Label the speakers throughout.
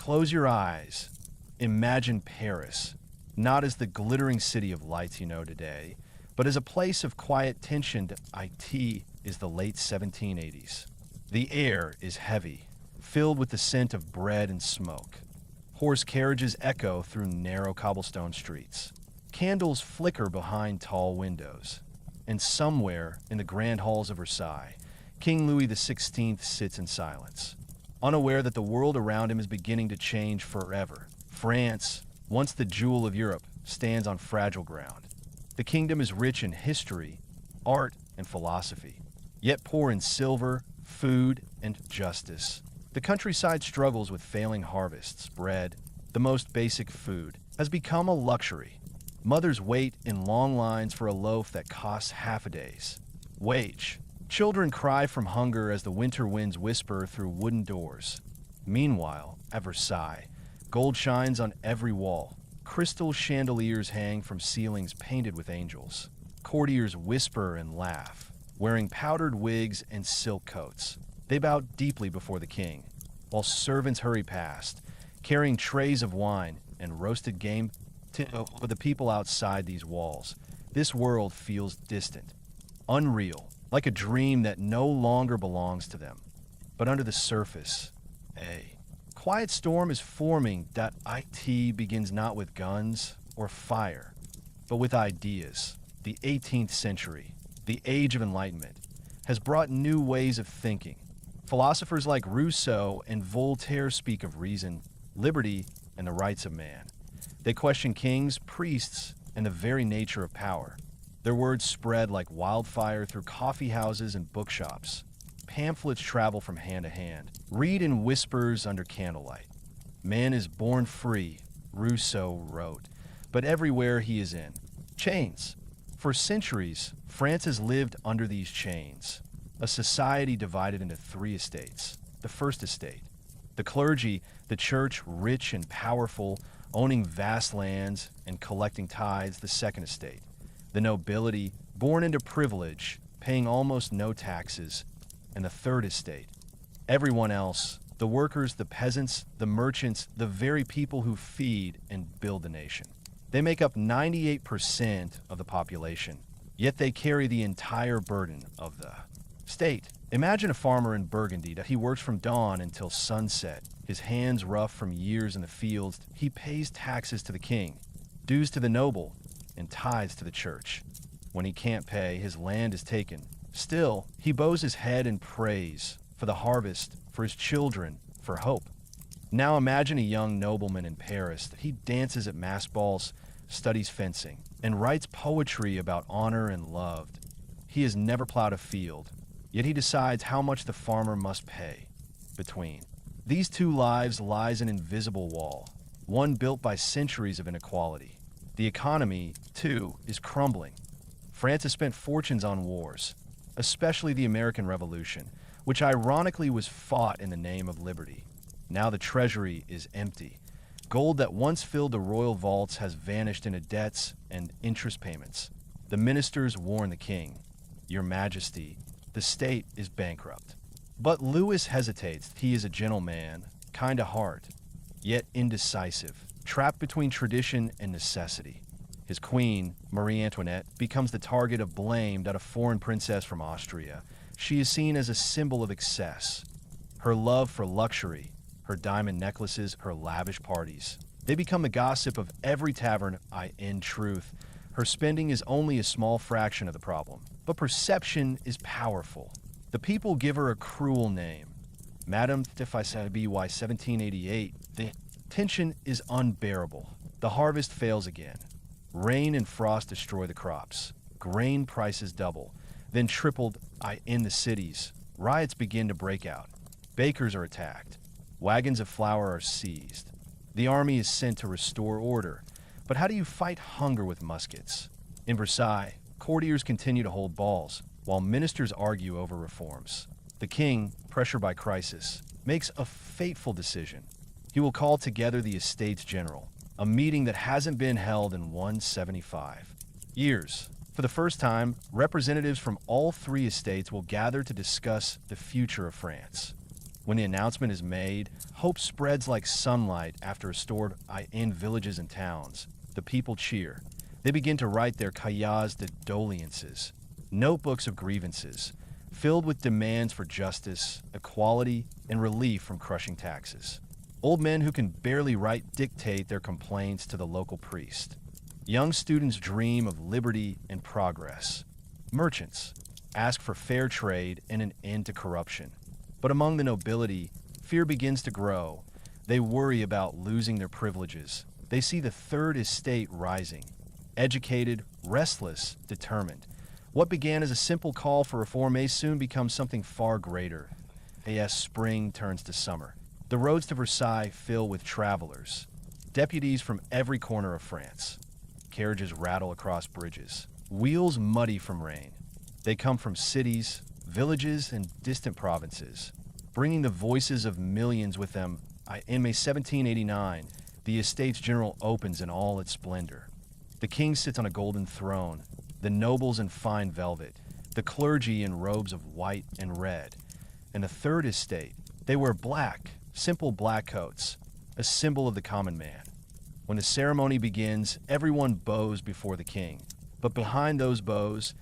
Speaker 1: Close your eyes. Imagine Paris, not as the glittering city of lights you know today, but as a place of quiet tension. It is the late 1780s. The air is heavy, filled with the scent of bread and smoke. Horse carriages echo through narrow cobblestone streets. Candles flicker behind tall windows. And somewhere in the grand halls of Versailles, King Louis XVI sits in silence, unaware that the world around him is beginning to change forever. France, once the jewel of Europe, stands on fragile ground. The kingdom is rich in history, art, and philosophy, yet poor in silver, food, and justice. The countryside struggles with failing harvests. Bread, the most basic food, has become a luxury. Mothers wait in long lines for a loaf that costs half a day's wage. Children cry from hunger as the winter winds whisper through wooden doors. Meanwhile, at Versailles, gold shines on every wall. Crystal chandeliers hang from ceilings painted with angels. Courtiers whisper and laugh, wearing powdered wigs and silk coats. They bow deeply before the king, while servants hurry past, carrying trays of wine and roasted game for the people outside these walls. This world feels distant, unreal, like a dream that no longer belongs to them. But under the surface, a quiet storm is forming. It begins not with guns or fire, but with ideas. The 18th century, the Age of Enlightenment, has brought new ways of thinking. Philosophers like Rousseau and Voltaire speak of reason, liberty, and the rights of man. They question kings, priests, and the very nature of power. Their words spread like wildfire through coffee houses and bookshops. Pamphlets travel from hand to hand, read in whispers under candlelight. Man is born free, Rousseau wrote, but everywhere he is in chains. For centuries, France has lived under these chains, a society divided into three estates. The first estate, the clergy, the church, rich and powerful, owning vast lands and collecting tithes. The second estate, the nobility, born into privilege, paying almost no taxes. And the third estate, everyone else, the workers, the peasants, the merchants, the very people who feed and build the nation. They make up 98% of the population, yet they carry the entire burden of the state. Imagine a farmer in Burgundy. He works from dawn until sunset, his hands rough from years in the fields. He pays taxes to the king, dues to the noble, and tithes to the church. When he can't pay, his land is taken. Still, he bows his head and prays for the harvest, for his children, for hope. Now imagine a young nobleman in Paris. He dances at mass balls, studies fencing, and writes poetry about honor and love. He has never plowed a field, yet he decides how much the farmer must pay. Between these two lives lies an invisible wall, one built by centuries of inequality. The economy, too, is crumbling. France has spent fortunes on wars, especially the American Revolution, which ironically was fought in the name of liberty. Now the treasury is empty. Gold that once filled the royal vaults has vanished into debts and interest payments. The ministers warn the king, "Your Majesty, the state is bankrupt." But Louis hesitates. He is a gentle man, kind of heart, yet indecisive, trapped between tradition and necessity. His queen, Marie Antoinette, becomes the target of blame. A foreign princess from Austria, she is seen as a symbol of excess. Her love for luxury, her diamond necklaces, her lavish parties, they become the gossip of every tavern. In truth, her spending is only a small fraction of the problem. But perception is powerful. The people give her a cruel name, Madame Tifaisabi. 1788. The tension is unbearable. The harvest fails again. Rain and frost destroy the crops. Grain prices double, then tripled in the cities. Riots begin to break out. Bakers are attacked. Wagons of flour are seized. The army is sent to restore order. But how do you fight hunger with muskets? In Versailles, courtiers continue to hold balls, while ministers argue over reforms. The king, pressured by crisis, makes a fateful decision. He will call together the Estates General, a meeting that hasn't been held in 175 years. For the first time, representatives from all three estates will gather to discuss the future of France. When the announcement is made, hope spreads like sunlight after a storm in villages and towns. The people cheer. They begin to write their cahiers de doléances, notebooks of grievances, filled with demands for justice, equality, and relief from crushing taxes. Old men who can barely write dictate their complaints to the local priest. Young students dream of liberty and progress. Merchants ask for fair trade and an end to corruption. But among the nobility, fear begins to grow. They worry about losing their privileges. They see the third estate rising. Educated, restless, determined. What began as a simple call for reform may soon become something far greater. As spring turns to summer, the roads to Versailles fill with travelers, deputies from every corner of France. Carriages rattle across bridges, wheels muddy from rain. They come from cities, villages, and distant provinces, bringing the voices of millions with them. In May 1789, the Estates General opens in all its splendor. The king sits on a golden throne, the nobles in fine velvet, the clergy in robes of white and red. And the third estate, they wear black, simple black coats, a symbol of the common man. When the ceremony begins, everyone bows before the king. But behind those bows,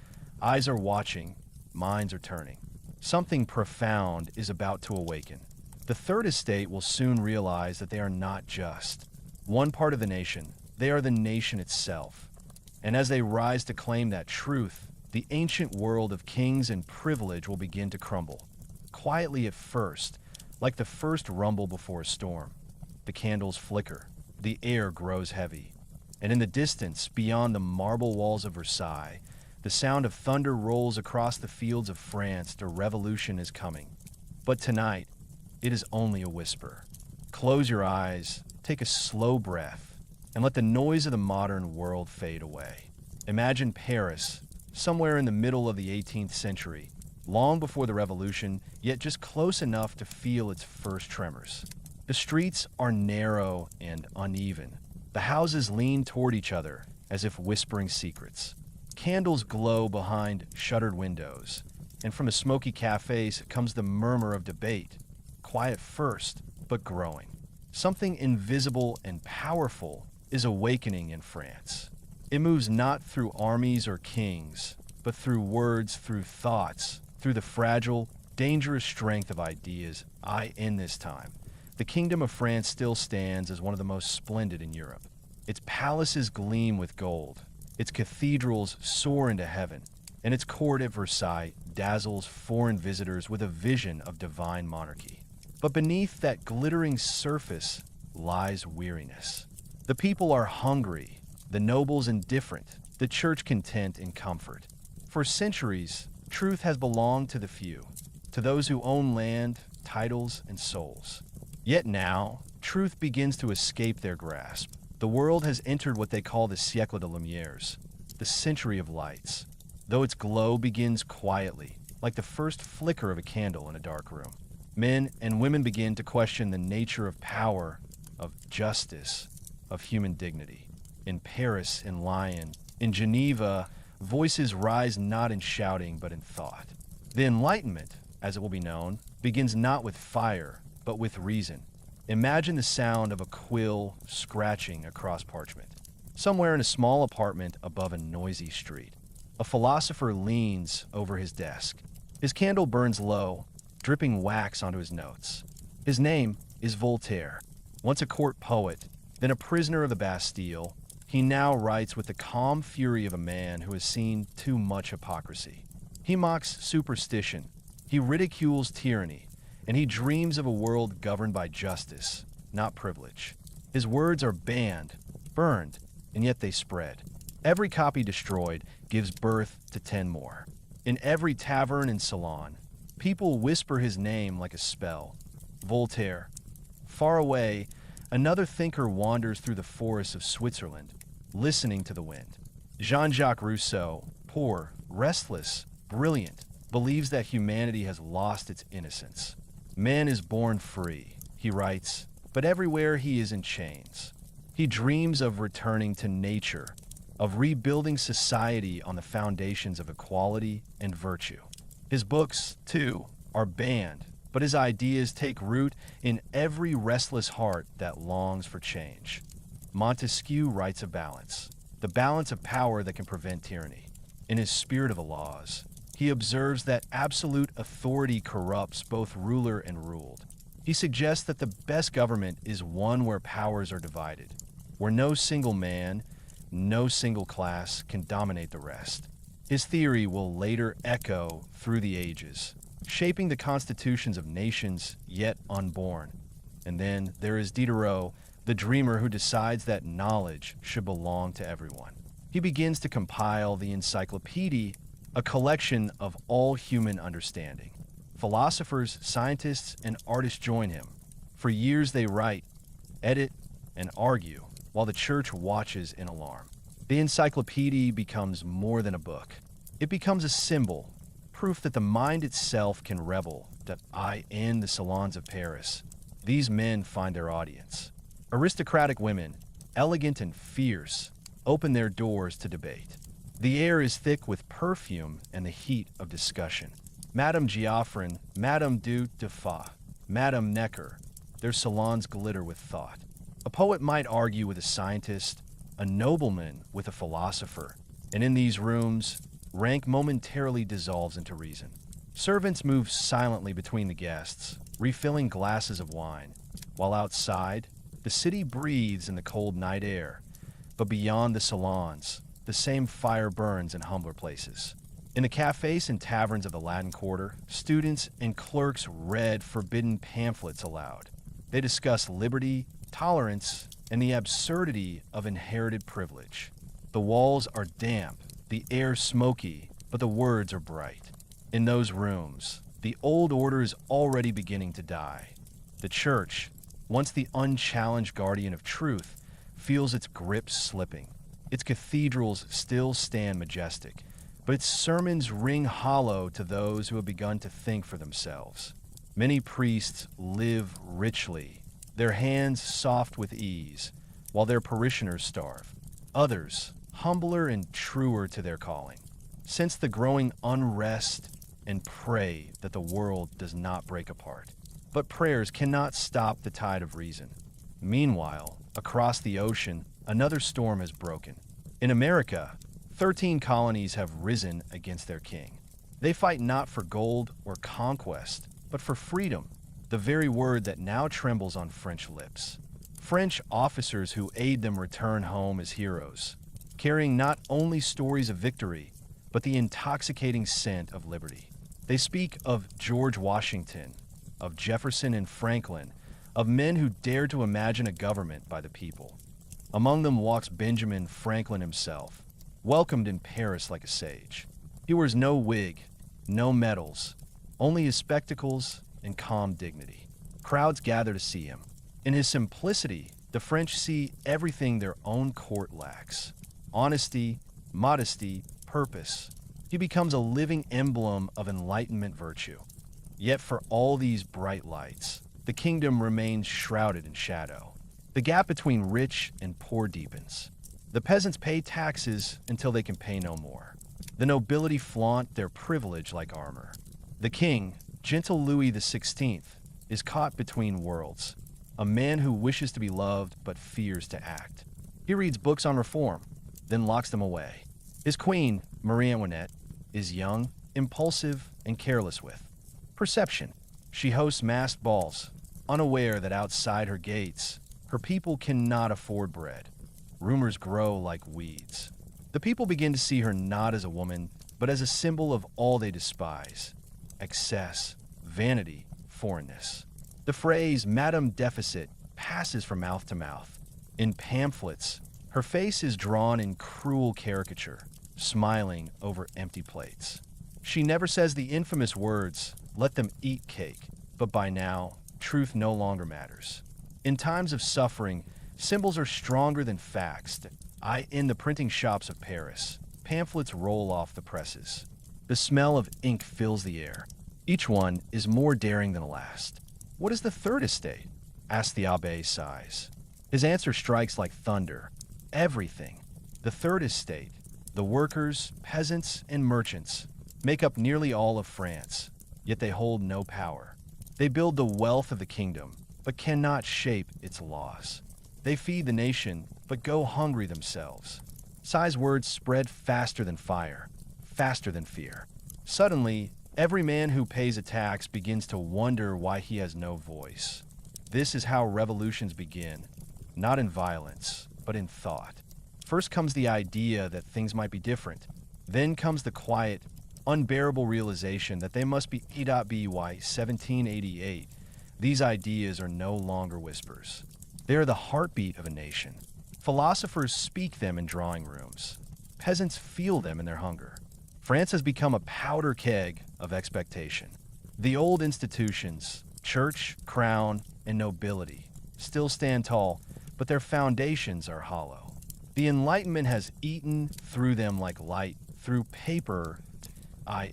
Speaker 1: eyes are watching, minds are turning. Something profound is about to awaken. The third estate will soon realize that they are not just one part of the nation, they are the nation itself. And as they rise to claim that truth, the ancient world of kings and privilege will begin to crumble. Quietly at first, like the first rumble before a storm. The candles flicker, the air grows heavy, and in the distance, beyond the marble walls of Versailles, the sound of thunder rolls across the fields of France. The revolution is coming. But tonight, it is only a whisper. Close your eyes, take a slow breath, and let the noise of the modern world fade away. Imagine Paris, somewhere in the middle of the 18th century, long before the revolution, yet just close enough to feel its first tremors. The streets are narrow and uneven. The houses lean toward each other as if whispering secrets. Candles glow behind shuttered windows, and from the smoky cafes comes the murmur of debate, quiet first, but growing. Something invisible and powerful is awakening in France. It moves not through armies or kings, but through words, through thoughts, through the fragile, dangerous strength of ideas. In this time, the Kingdom of France still stands as one of the most splendid in Europe. Its palaces gleam with gold, its cathedrals soar into heaven, and its court at Versailles dazzles foreign visitors with a vision of divine monarchy. But beneath that glittering surface lies weariness. The people are hungry, the nobles indifferent, the church content in comfort. For centuries, truth has belonged to the few, to those who own land, titles, and souls. Yet now, truth begins to escape their grasp. The world has entered what they call the siècle de lumières, the century of lights, though its glow begins quietly, like the first flicker of a candle in a dark room. Men and women begin to question the nature of power, of justice, of human dignity. In Paris, in Lyon, in Geneva, voices rise not in shouting but in thought. The Enlightenment, as it will be known, begins not with fire, but with reason. Imagine the sound of a quill scratching across parchment. Somewhere in a small apartment above a noisy street, a philosopher leans over his desk. His candle burns low, dripping wax onto his notes. His name is Voltaire. Once a court poet, then a prisoner of the Bastille, he now writes with the calm fury of a man who has seen too much hypocrisy. He mocks superstition, he ridicules tyranny, and he dreams of a world governed by justice, not privilege. His words are banned, burned, and yet they spread. Every copy destroyed gives birth to 10 more. In every tavern and salon, people whisper his name like a spell. Voltaire. Far away, another thinker wanders through the forests of Switzerland, listening to the wind. Jean-Jacques Rousseau, poor, restless, brilliant, believes that humanity has lost its innocence. Man is born free, he writes, but everywhere he is in chains. He dreams of returning to nature, of rebuilding society on the foundations of equality and virtue. His books, too, are banned, but his ideas take root in every restless heart that longs for change. Montesquieu writes of balance, the balance of power that can prevent tyranny. In his Spirit of the Laws, he observes that absolute authority corrupts both ruler and ruled. He suggests that the best government is one where powers are divided, where no single man, no single class can dominate the rest. His theory will later echo through the ages, shaping the constitutions of nations yet unborn. And then there is Diderot, the dreamer who decides that knowledge should belong to everyone. He begins to compile the Encyclopedia, a collection of all human understanding. Philosophers, scientists, and artists join him. For years they write, edit, and argue, while the church watches in alarm. The encyclopedia becomes more than a book. It becomes a symbol, proof that the mind itself can revel, that in the salons of Paris, these men find their audience. Aristocratic women, elegant and fierce, open their doors to debate. The air is thick with perfume and the heat of discussion. Madame Geoffrin, Madame du Defa, Madame Necker, their salons glitter with thought. A poet might argue with a scientist, a nobleman with a philosopher, and in these rooms, rank momentarily dissolves into reason. Servants move silently between the guests, refilling glasses of wine, while outside, the city breathes in the cold night air, but beyond the salons, the same fire burns in humbler places. In the cafes and taverns of the Latin Quarter, students and clerks read forbidden pamphlets aloud. They discuss liberty, tolerance, and the absurdity of inherited privilege. The walls are damp, the air smoky, but the words are bright. In those rooms, the old order is already beginning to die. The church, once the unchallenged guardian of truth, feels its grip slipping. Its cathedrals still stand majestic, but its sermons ring hollow to those who have begun to think for themselves. Many priests live richly, their hands soft with ease, while their parishioners starve. Others, humbler and truer to their calling, sense the growing unrest and pray that the world does not break apart. But prayers cannot stop the tide of reason. Meanwhile, across the ocean, another storm has broken. In America, 13 colonies have risen against their king. They fight not for gold or conquest, but for freedom, the very word that now trembles on French lips. French officers who aid them return home as heroes, carrying not only stories of victory, but the intoxicating scent of liberty. They speak of George Washington, of Jefferson and Franklin, of men who dared to imagine a government by the people. Among them walks Benjamin Franklin himself, welcomed in Paris like a sage. He wears no wig, no medals, only his spectacles and calm dignity. Crowds gather to see him. In his simplicity, the French see everything their own court lacks: honesty, modesty, purpose. He becomes a living emblem of Enlightenment virtue. Yet for all these bright lights, the kingdom remains shrouded in shadow. The gap between rich and poor deepens. The peasants pay taxes until they can pay no more. The nobility flaunt their privilege like armor. The king, gentle Louis XVI, is caught between worlds, a man who wishes to be loved but fears to act. He reads books on reform, then locks them away. His queen, Marie Antoinette, is young, impulsive, and careless with perception. She hosts masked balls, unaware that outside her gates, her people cannot afford bread. Rumors grow like weeds. The people begin to see her not as a woman, but as a symbol of all they despise: excess, vanity, foreignness. The phrase Madame Deficit passes from mouth to mouth. In pamphlets, her face is drawn in cruel caricature, smiling over empty plates. She never says the infamous words, "Let them eat cake," but by now, truth no longer matters. In times of suffering, symbols are stronger than facts. In the printing shops of Paris, pamphlets roll off the presses. The smell of ink fills the air. Each one is more daring than the last. "What is the third estate?" asks the abbé sighs. His answer strikes like thunder. Everything. The third estate, the workers, peasants, and merchants, make up nearly all of France, yet they hold no power. They build the wealth of the kingdom, but cannot shape its laws. They feed the nation, but go hungry themselves. Sigh's words spread faster than fire, faster than fear. Suddenly, every man who pays a tax begins to wonder why he has no voice. This is how revolutions begin, not in violence, but in thought. First comes the idea that things might be different. Then comes the quiet, unbearable realization that they must be E.B.Y. 1788. These ideas are no longer whispers. They are the heartbeat of a nation. Philosophers speak them in drawing rooms. Peasants feel them in their hunger. France has become a powder keg of expectation. The old institutions, church, crown, and nobility, still stand tall, but their foundations are hollow. The Enlightenment has eaten through them like light, through paper,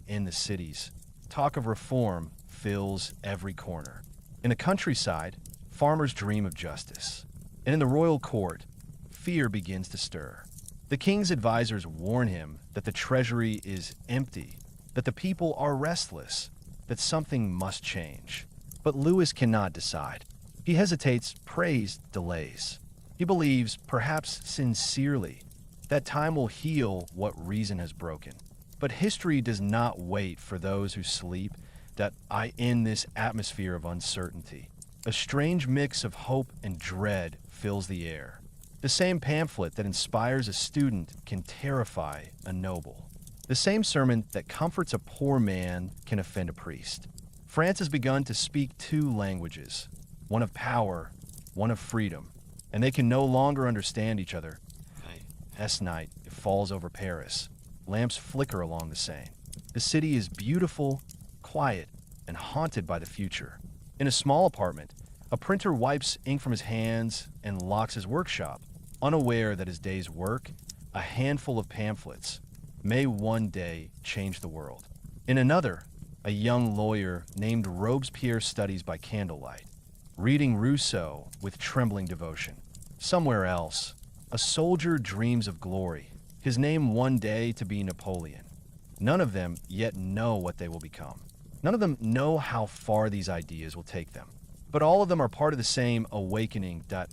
Speaker 1: in the cities. Talk of reform fills every corner. In the countryside, farmers dream of justice. And in the royal court, fear begins to stir. The king's advisors warn him that the treasury is empty, that the people are restless, that something must change. But Louis cannot decide. He hesitates, prays, delays. He believes, perhaps sincerely, that time will heal what reason has broken. But history does not wait for those who sleep, that in this atmosphere of uncertainty. A strange mix of hope and dread fills the air. The same pamphlet that inspires a student can terrify a noble. The same sermon that comforts a poor man can offend a priest. France has begun to speak two languages, one of power, one of freedom, and they can no longer understand each other. Night, it falls over Paris. Lamps flicker along the Seine. The city is beautiful, quiet, and haunted by the future. In a small apartment, a printer wipes ink from his hands and locks his workshop, unaware that his day's work, a handful of pamphlets, may one day change the world. In another, a young lawyer named Robespierre studies by candlelight, reading Rousseau with trembling devotion. Somewhere else, a soldier dreams of glory, his name one day to be Napoleon. None of them yet know what they will become. None of them know how far these ideas will take them. But all of them are part of the same awakening that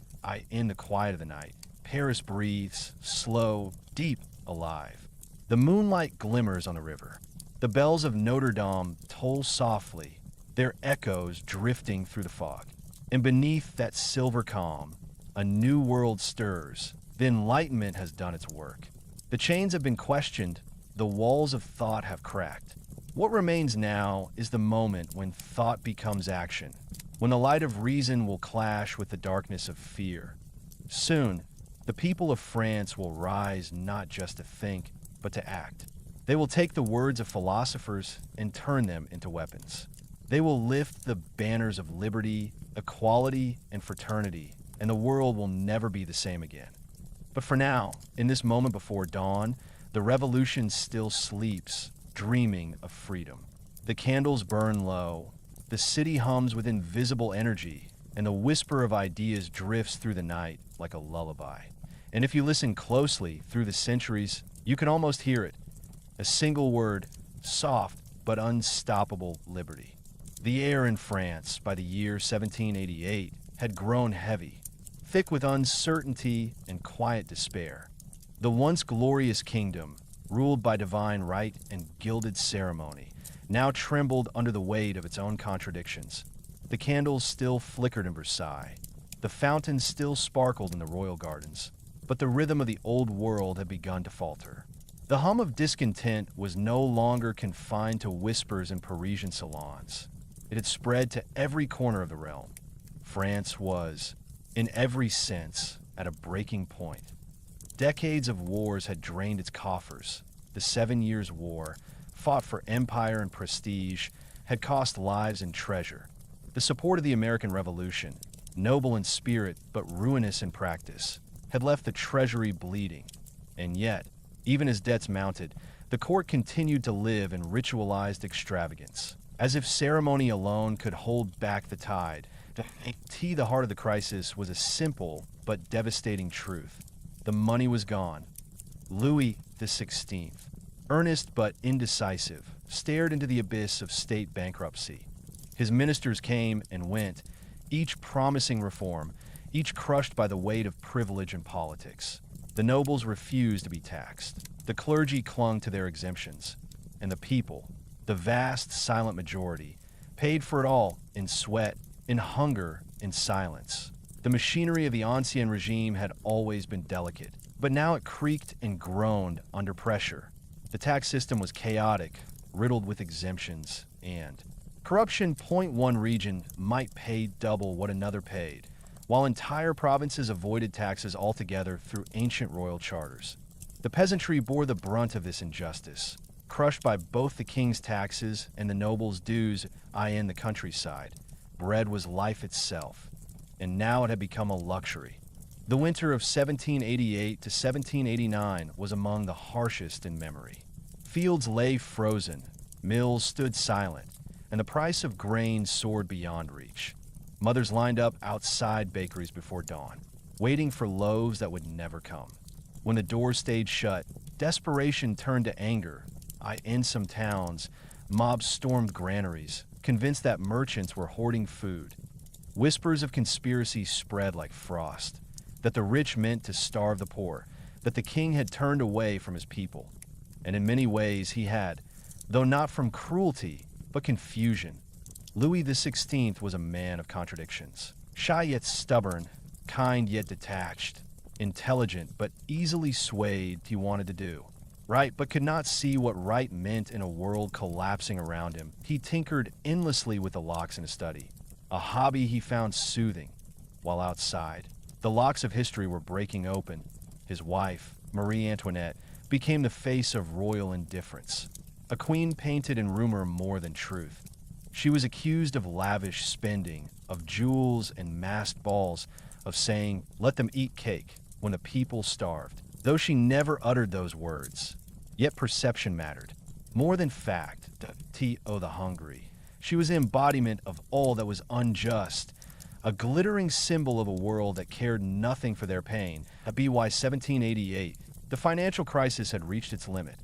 Speaker 1: in the quiet of the night, Paris breathes, slow, deep, alive. The moonlight glimmers on the river. The bells of Notre Dame toll softly, their echoes drifting through the fog. And beneath that silver calm, a new world stirs. The Enlightenment has done its work. The chains have been questioned, the walls of thought have cracked. What remains now is the moment when thought becomes action, when the light of reason will clash with the darkness of fear. Soon, the people of France will rise not just to think, but to act. They will take the words of philosophers and turn them into weapons. They will lift the banners of liberty, equality, and fraternity, and the world will never be the same again. But for now, in this moment before dawn, the revolution still sleeps, dreaming of freedom. The candles burn low, the city hums with invisible energy, and the whisper of ideas drifts through the night like a lullaby. And if you listen closely through the centuries, you can almost hear it. A single word, soft but unstoppable liberty. The air in France by the year 1788 had grown heavy, thick with uncertainty and quiet despair. The once glorious kingdom, ruled by divine right and gilded ceremony, now trembled under the weight of its own contradictions. The candles still flickered in Versailles. The fountains still sparkled in the royal gardens. But the rhythm of the old world had begun to falter. The hum of discontent was no longer confined to whispers in Parisian salons. It had spread to every corner of the realm. France was, in every sense, at a breaking point. Decades of wars had drained its coffers. The 7 Years' War, fought for empire and prestige, had cost lives and treasure. The support of the American Revolution, noble in spirit but ruinous in practice, had left the treasury bleeding. And yet, even as debts mounted, the court continued to live in ritualized extravagance, as if ceremony alone could hold back the tide. The heart of the crisis was a simple but devastating truth. The money was gone. Louis XVI, earnest but indecisive, stared into the abyss of state bankruptcy. His ministers came and went, each promising reform, each crushed by the weight of privilege and politics. The nobles refused to be taxed. The clergy clung to their exemptions. And the people, the vast, silent majority, paid for it all in sweat, in hunger, in silence. The machinery of the ancien regime had always been delicate, but now it creaked and groaned under pressure. The tax system was chaotic, riddled with exemptions, and corruption. One region might pay double what another paid, while entire provinces avoided taxes altogether through ancient royal charters. The peasantry bore the brunt of this injustice, crushed by both the king's taxes and the nobles' dues in the countryside. Bread was life itself, and now it had become a luxury. The winter of 1788 to 1789 was among the harshest in memory. Fields lay frozen, mills stood silent, and the price of grain soared beyond reach. Mothers lined up outside bakeries before dawn, waiting for loaves that would never come. When the doors stayed shut, desperation turned to anger. In some towns, mobs stormed granaries, convinced that merchants were hoarding food. Whispers of conspiracy spread like frost, that the rich meant to starve the poor, that the king had turned away from his people. And in many ways he had, though not from cruelty, but confusion. Louis XVI was a man of contradictions. Shy yet stubborn, kind yet detached, intelligent but easily swayed. He wanted to do right, but could not see what right meant in a world collapsing around him. He tinkered endlessly with the locks in his study, a hobby he found soothing. While outside, the locks of history were breaking open. His wife, Marie Antoinette, became the face of royal indifference, a queen painted in rumor more than truth. She was accused of lavish spending, of jewels and masked balls, of saying, "Let them eat cake," when the people starved. Though she never uttered those words, yet perception mattered. More than fact, the hungry. She was the embodiment of all that was unjust, a glittering symbol of a world that cared nothing for their pain. At BY 1788, the financial crisis had reached its limit.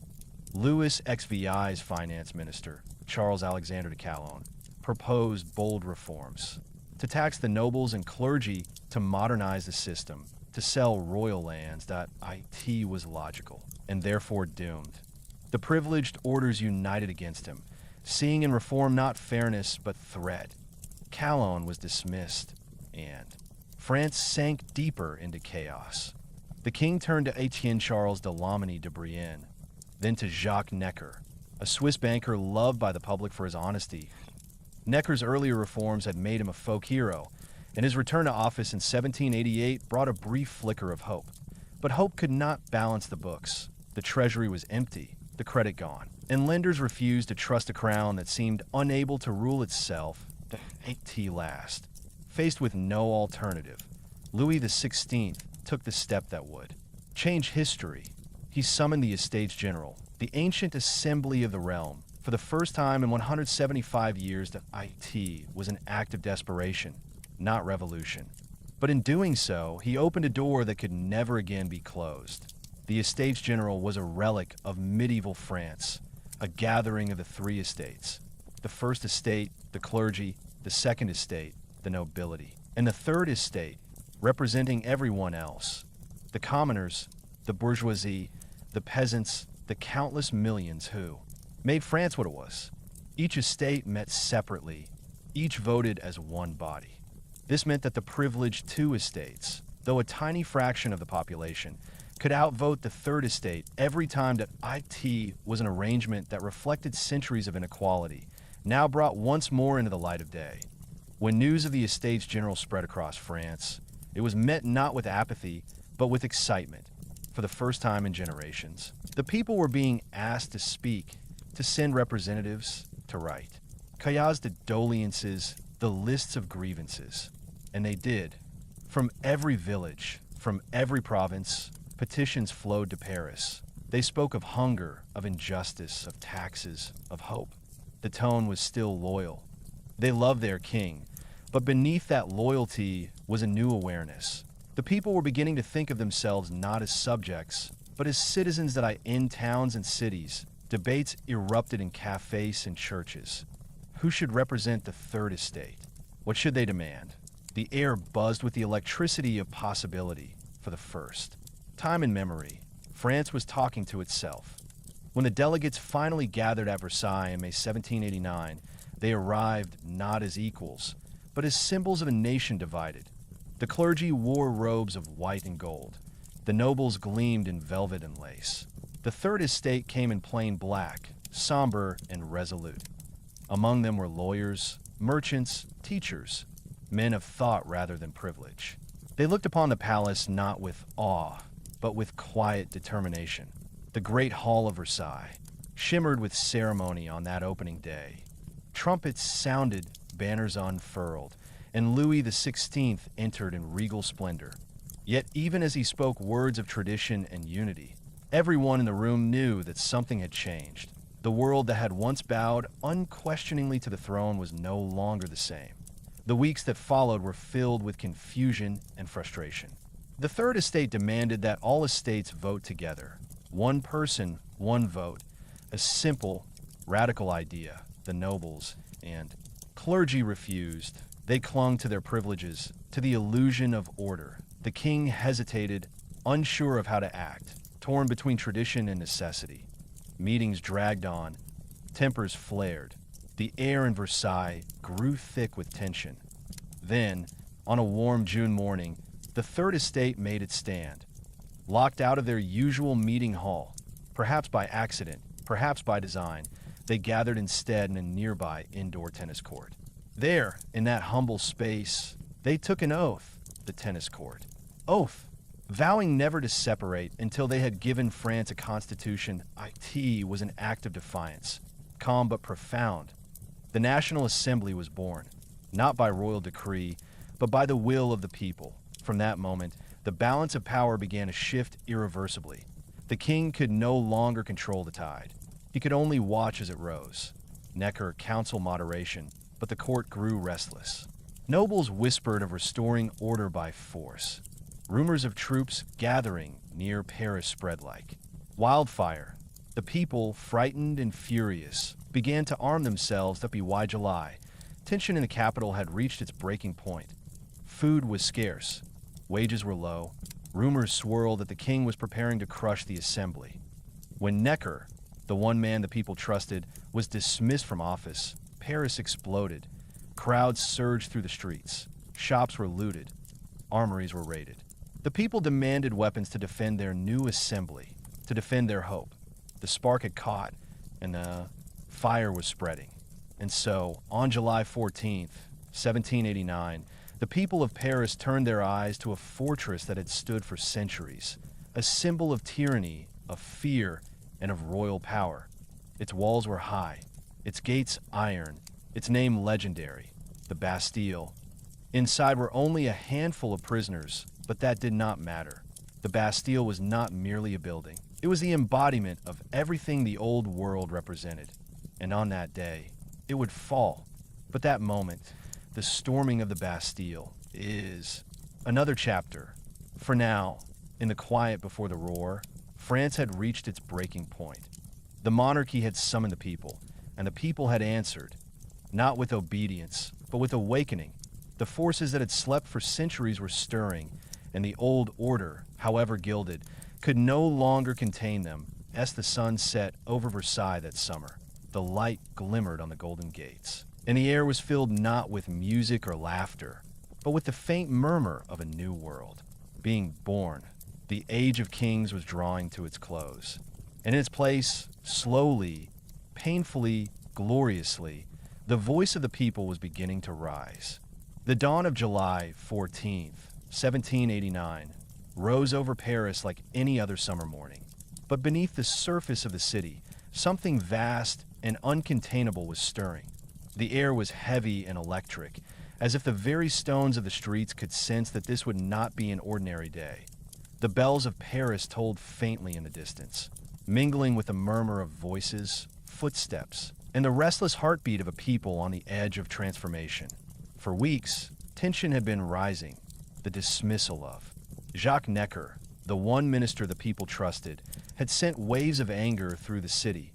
Speaker 1: Louis XVI's finance minister, Charles Alexander de Calonne, proposed bold reforms to tax the nobles and clergy, to modernize the system, to sell royal lands. That it was logical and therefore doomed. The privileged orders united against him, seeing in reform not fairness but threat. Calonne was dismissed, and France sank deeper into chaos. The king turned to Etienne Charles de Loménie de Brienne, then to Jacques Necker, a Swiss banker loved by the public for his honesty. Necker's earlier reforms had made him a folk hero, and his return to office in 1788 brought a brief flicker of hope. But hope could not balance the books. The treasury was empty, the credit gone, and lenders refused to trust a crown that seemed unable to rule itself. Last. Faced with no alternative, Louis XVI took the step that would change history. He summoned the Estates General, the ancient assembly of the realm. For the first time in 175 years, the it was an act of desperation, not revolution. But in doing so, he opened a door that could never again be closed. The Estates General was a relic of medieval France, a gathering of the three estates: the first estate, the clergy; the second estate, the nobility; and the third estate, representing everyone else: the commoners, the bourgeoisie, the peasants, the countless millions who made France what it was. Each estate met separately, each voted as one body. This meant that the privileged two estates, though a tiny fraction of the population, could outvote the third estate every time. That it was an arrangement that reflected centuries of inequality, now brought once more into the light of day. When news of the Estates General spread across France, it was met not with apathy, but with excitement. For the first time in generations, the people were being asked to speak, to send representatives, to write cahiers de doléances, the lists of grievances. And they did. From every village, from every province, petitions flowed to Paris. They spoke of hunger, of injustice, of taxes, of hope. The tone was still loyal. They loved their king, but beneath that loyalty was a new awareness. The people were beginning to think of themselves not as subjects, but as citizens. That in towns and cities, debates erupted in cafes and churches. Who should represent the third estate? What should they demand? The air buzzed with the electricity of possibility for the first time in memory. France was talking to itself. When the delegates finally gathered at Versailles in May 1789, they arrived not as equals, but as symbols of a nation divided. The clergy wore robes of white and gold. The nobles gleamed in velvet and lace. The third estate came in plain black, somber and resolute. Among them were lawyers, merchants, teachers, men of thought rather than privilege. They looked upon the palace not with awe, but with quiet determination. The great hall of Versailles shimmered with ceremony on that opening day. Trumpets sounded, banners unfurled, and Louis XVI entered in regal splendor. Yet even as he spoke words of tradition and unity, everyone in the room knew that something had changed. The world that had once bowed unquestioningly to the throne was no longer the same. The weeks that followed were filled with confusion and frustration. The Third Estate demanded that all estates vote together. One person, one vote. A simple, radical idea. The nobles and clergy refused. They clung to their privileges, to the illusion of order. The king hesitated, unsure of how to act, torn between tradition and necessity. Meetings dragged on. Tempers flared. The air in Versailles grew thick with tension. Then, on a warm June morning, the Third Estate made its stand. Locked out of their usual meeting hall, perhaps by accident, perhaps by design, they gathered instead in a nearby indoor tennis court. There, in that humble space, they took an oath, the tennis court. Oath, vowing never to separate until they had given France a constitution. It was an act of defiance, calm but profound. The National Assembly was born, not by royal decree, but by the will of the people. From that moment, the balance of power began to shift irreversibly. The king could no longer control the tide. He could only watch as it rose. Necker counseled moderation, but the court grew restless. Nobles whispered of restoring order by force. Rumors of troops gathering near Paris spread like wildfire. The people, frightened and furious, began to arm themselves to by July. Tension in the capital had reached its breaking point. Food was scarce. Wages were low. Rumors swirled that the king was preparing to crush the assembly. When Necker, the one man the people trusted, was dismissed from office, Paris exploded. Crowds surged through the streets. Shops were looted. Armories were raided. The people demanded weapons to defend their new assembly, to defend their hope. The spark had caught, and the fire was spreading. And so, on July 14th, 1789, the people of Paris turned their eyes to a fortress that had stood for centuries, a symbol of tyranny, of fear, and of royal power. Its walls were high, its gates iron, its name legendary, the Bastille. Inside were only a handful of prisoners, but that did not matter. The Bastille was not merely a building. It was the embodiment of everything the old world represented. And on that day, it would fall. But that moment, the storming of the Bastille, is another chapter. For now, in the quiet before the roar, France had reached its breaking point. The monarchy had summoned the people, and the people had answered, not with obedience, but with awakening. The forces that had slept for centuries were stirring, and the old order, however gilded, could no longer contain them. As the sun set over Versailles that summer, the light glimmered on the golden gates, and the air was filled not with music or laughter, but with the faint murmur of a new world being born. The age of kings was drawing to its close, and in its place, slowly, painfully, gloriously, the voice of the people was beginning to rise. The dawn of July 14th, 1789, rose over Paris like any other summer morning. But beneath the surface of the city, something vast and uncontainable was stirring. The air was heavy and electric, as if the very stones of the streets could sense that this would not be an ordinary day. The bells of Paris tolled faintly in the distance, mingling with the murmur of voices, footsteps, and the restless heartbeat of a people on the edge of transformation. For weeks, tension had been rising. The dismissal of Jacques Necker, the one minister the people trusted, had sent waves of anger through the city.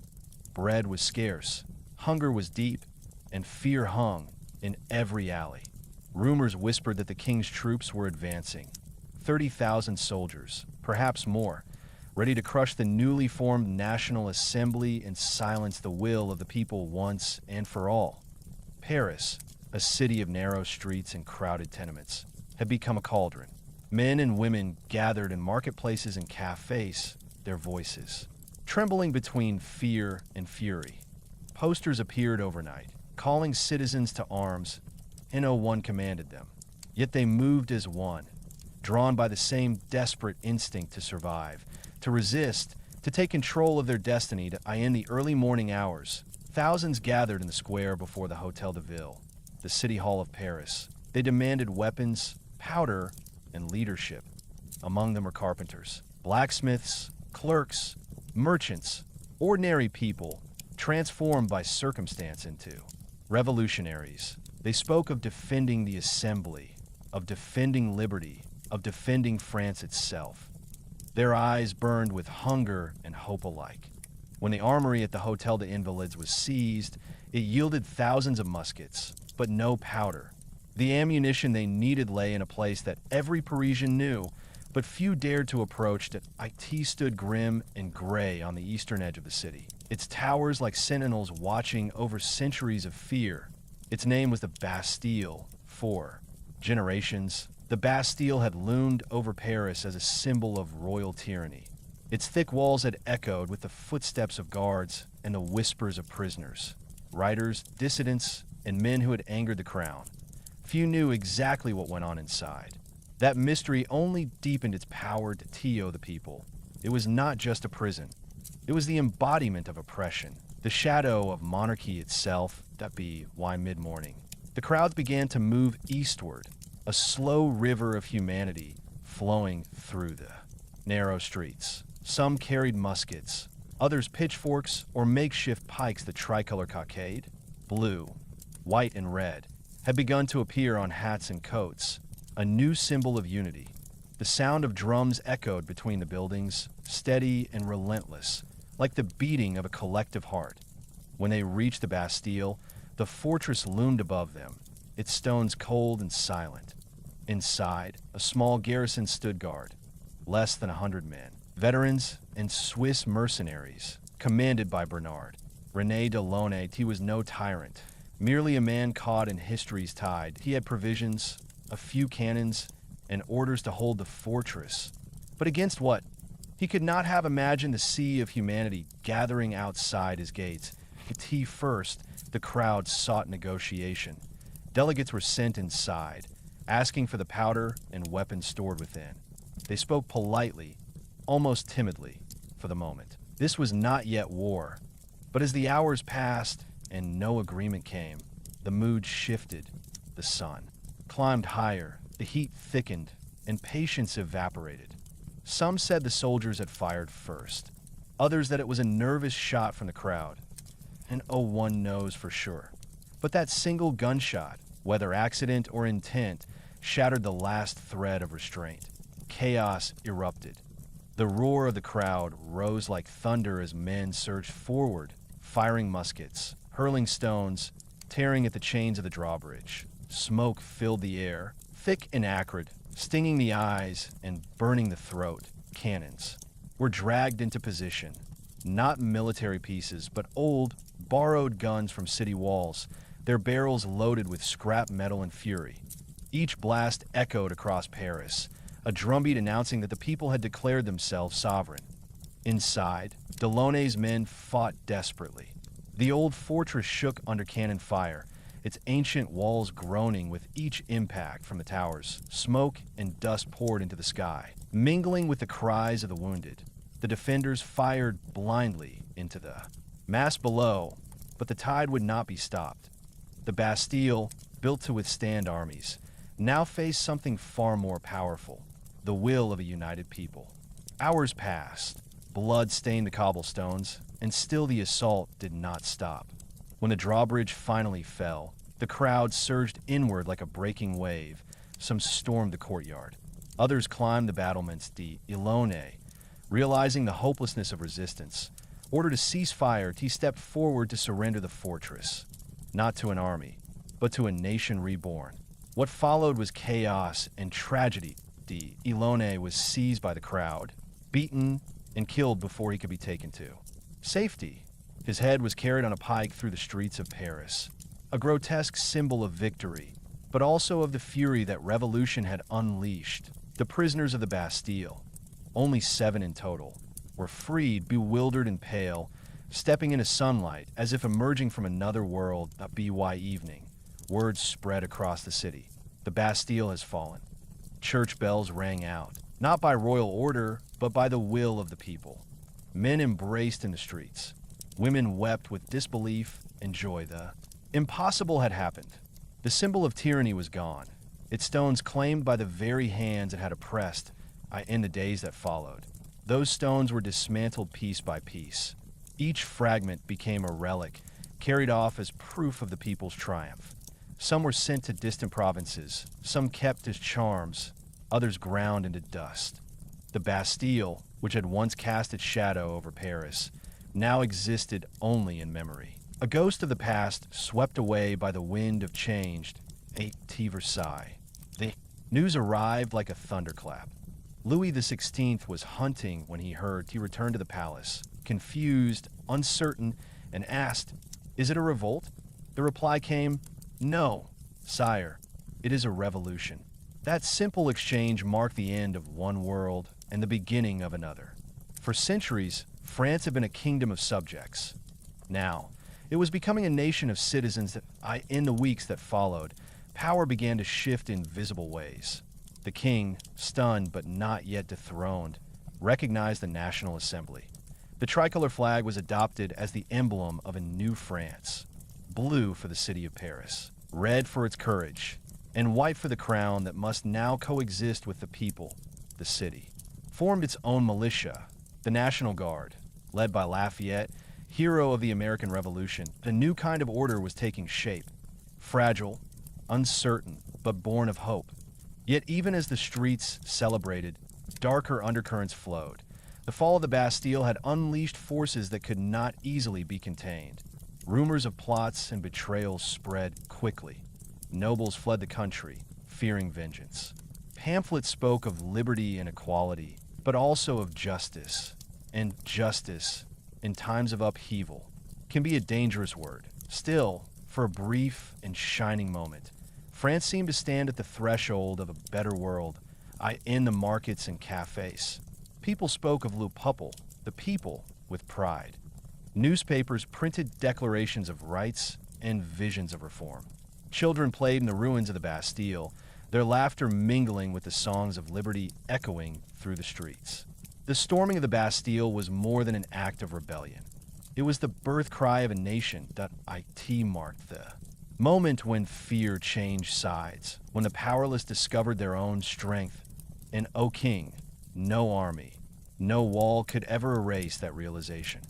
Speaker 1: Bread was scarce, hunger was deep, and fear hung in every alley. Rumors whispered that the king's troops were advancing. 30,000 soldiers, perhaps more, ready to crush the newly formed National Assembly and silence the will of the people once and for all. Paris, a city of narrow streets and crowded tenements, had become a cauldron. Men and women gathered in marketplaces and cafes, their voices trembling between fear and fury. Posters appeared overnight, calling citizens to arms, and no one commanded them. Yet they moved as one, drawn by the same desperate instinct to survive, to resist, to take control of their destiny. In the early morning hours, thousands gathered in the square before the Hôtel de Ville, the city hall of Paris. They demanded weapons, powder, and leadership. Among them were carpenters, blacksmiths, clerks, merchants, ordinary people transformed by circumstance into revolutionaries. They spoke of defending the assembly, of defending liberty, of defending France itself. Their eyes burned with hunger and hope alike. When the armory at the Hôtel des Invalides was seized, it yielded thousands of muskets, but no powder. The ammunition they needed lay in a place that every Parisian knew, but few dared to approach. It stood grim and gray on the eastern edge of the city, its towers like sentinels watching over centuries of fear. Its name was the Bastille. For generations, the Bastille had loomed over Paris as a symbol of royal tyranny. Its thick walls had echoed with the footsteps of guards and the whispers of prisoners, writers, dissidents, and men who had angered the crown. Few knew exactly what went on inside. That mystery only deepened its power to the people. It was not just a prison. It was the embodiment of oppression, the shadow of monarchy itself. Why mid-morning, the crowds began to move eastward, a slow river of humanity flowing through the narrow streets. Some carried muskets, others pitchforks or makeshift pikes. The tricolor cockade, blue, white, and red, had begun to appear on hats and coats, a new symbol of unity. The sound of drums echoed between the buildings, steady and relentless, like the beating of a collective heart. When they reached the Bastille, the fortress loomed above them, its stones cold and silent. Inside, a small garrison stood guard, less than 100 men, veterans and Swiss mercenaries, commanded by Bernard. René de Launay. He was no tyrant, merely a man caught in history's tide. He had provisions, a few cannons, and orders to hold the fortress. But against what? He could not have imagined the sea of humanity gathering outside his gates. First, the crowd sought negotiation. Delegates were sent inside, asking for the powder and weapons stored within. They spoke politely, almost timidly, for the moment. This was not yet war. But as the hours passed and no agreement came, the mood shifted. The sun climbed higher, the heat thickened, and patience evaporated. Some said the soldiers had fired first, others that it was a nervous shot from the crowd. And one knows for sure. But that single gunshot, whether accident or intent, shattered the last thread of restraint. Chaos erupted. The roar of the crowd rose like thunder as men surged forward, firing muskets, hurling stones, tearing at the chains of the drawbridge. Smoke filled the air, thick and acrid, stinging the eyes and burning the throat. Cannons were dragged into position. Not military pieces, but old, borrowed guns from city walls, their barrels loaded with scrap metal and fury. Each blast echoed across Paris, a drumbeat announcing that the people had declared themselves sovereign. Inside, Delaunay's men fought desperately. The old fortress shook under cannon fire, its ancient walls groaning with each impact from the towers. Smoke and dust poured into the sky, mingling with the cries of the wounded. The defenders fired blindly into the mass below, but the tide would not be stopped. The Bastille, built to withstand armies, now faced something far more powerful, the will of a united people. Hours passed, blood stained the cobblestones, and still the assault did not stop. When the drawbridge finally fell, the crowd surged inward like a breaking wave. Some stormed the courtyard. Others climbed the battlements d'Ilonne, realizing the hopelessness of resistance. Ordered to cease fire, he stepped forward to surrender the fortress. not to an army, but to a nation reborn. What followed was chaos and tragedy. Ilone was seized by the crowd, beaten, and killed before he could be taken to safety. His head was carried on a pike through the streets of Paris, a grotesque symbol of victory, but also of the fury that revolution had unleashed. The prisoners of the Bastille, only 7 in total, were freed, bewildered and pale, stepping into sunlight as if emerging from another world. By evening, word spread across the city. The Bastille has fallen. Church bells rang out, not by royal order, but by the will of the people. Men embraced in the streets. Women wept with disbelief and joy. The impossible had happened. The symbol of tyranny was gone, its stones claimed by the very hands it had oppressed in the days that followed. Those stones were dismantled piece by piece. Each fragment became a relic, carried off as proof of the people's triumph. Some were sent to distant provinces, some kept as charms, others ground into dust. The Bastille, which had once cast its shadow over Paris, now existed only in memory. A ghost of the past swept away by the wind of change. Versailles. The news arrived like a thunderclap. Louis XVI was hunting when he heard. He returned to the palace, confused, uncertain, and asked, "Is it a revolt?" The reply came, "No, sire, it is a revolution." That simple exchange marked the end of one world and the beginning of another. For centuries, France had been a kingdom of subjects. Now, it was becoming a nation of citizens in the weeks that followed, power began to shift in visible ways. The king, stunned but not yet dethroned, recognized the National Assembly. The tricolor flag was adopted as the emblem of a new France. Blue for the city of Paris, red for its courage, and white for the crown that must now coexist with the people. The city formed its own militia, the National Guard, led by Lafayette, hero of the American Revolution. The new kind of order was taking shape, fragile, uncertain, but born of hope. Yet even as the streets celebrated, darker undercurrents flowed. The fall of the Bastille had unleashed forces that could not easily be contained. Rumors of plots and betrayals spread quickly. Nobles fled the country, fearing vengeance. Pamphlets spoke of liberty and equality, but also of justice. And justice, in times of upheaval, can be a dangerous word. Still, for a brief and shining moment, France seemed to stand at the threshold of a better world, in the markets and cafes. People spoke of Le Peuple, the people, with pride. Newspapers printed declarations of rights and visions of reform. Children played in the ruins of the Bastille, their laughter mingling with the songs of liberty echoing through the streets. The storming of the Bastille was more than an act of rebellion. It was the birth cry of a nation. It marked the moment when fear changed sides, when the powerless discovered their own strength. And, O King, no army, no wall could ever erase that realization.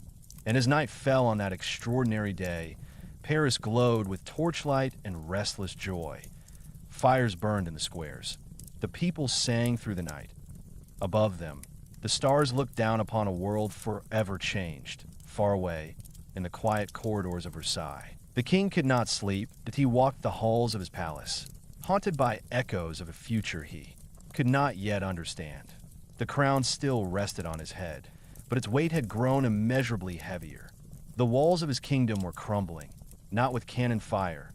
Speaker 1: And as night fell on that extraordinary day, Paris glowed with torchlight and restless joy. Fires burned in the squares. The people sang through the night. Above them, the stars looked down upon a world forever changed, far away, in the quiet corridors of Versailles. The king could not sleep, but he walked the halls of his palace, haunted by echoes of a future he could not yet understand. The crown still rested on his head, but its weight had grown immeasurably heavier. The walls of his kingdom were crumbling, not with cannon fire,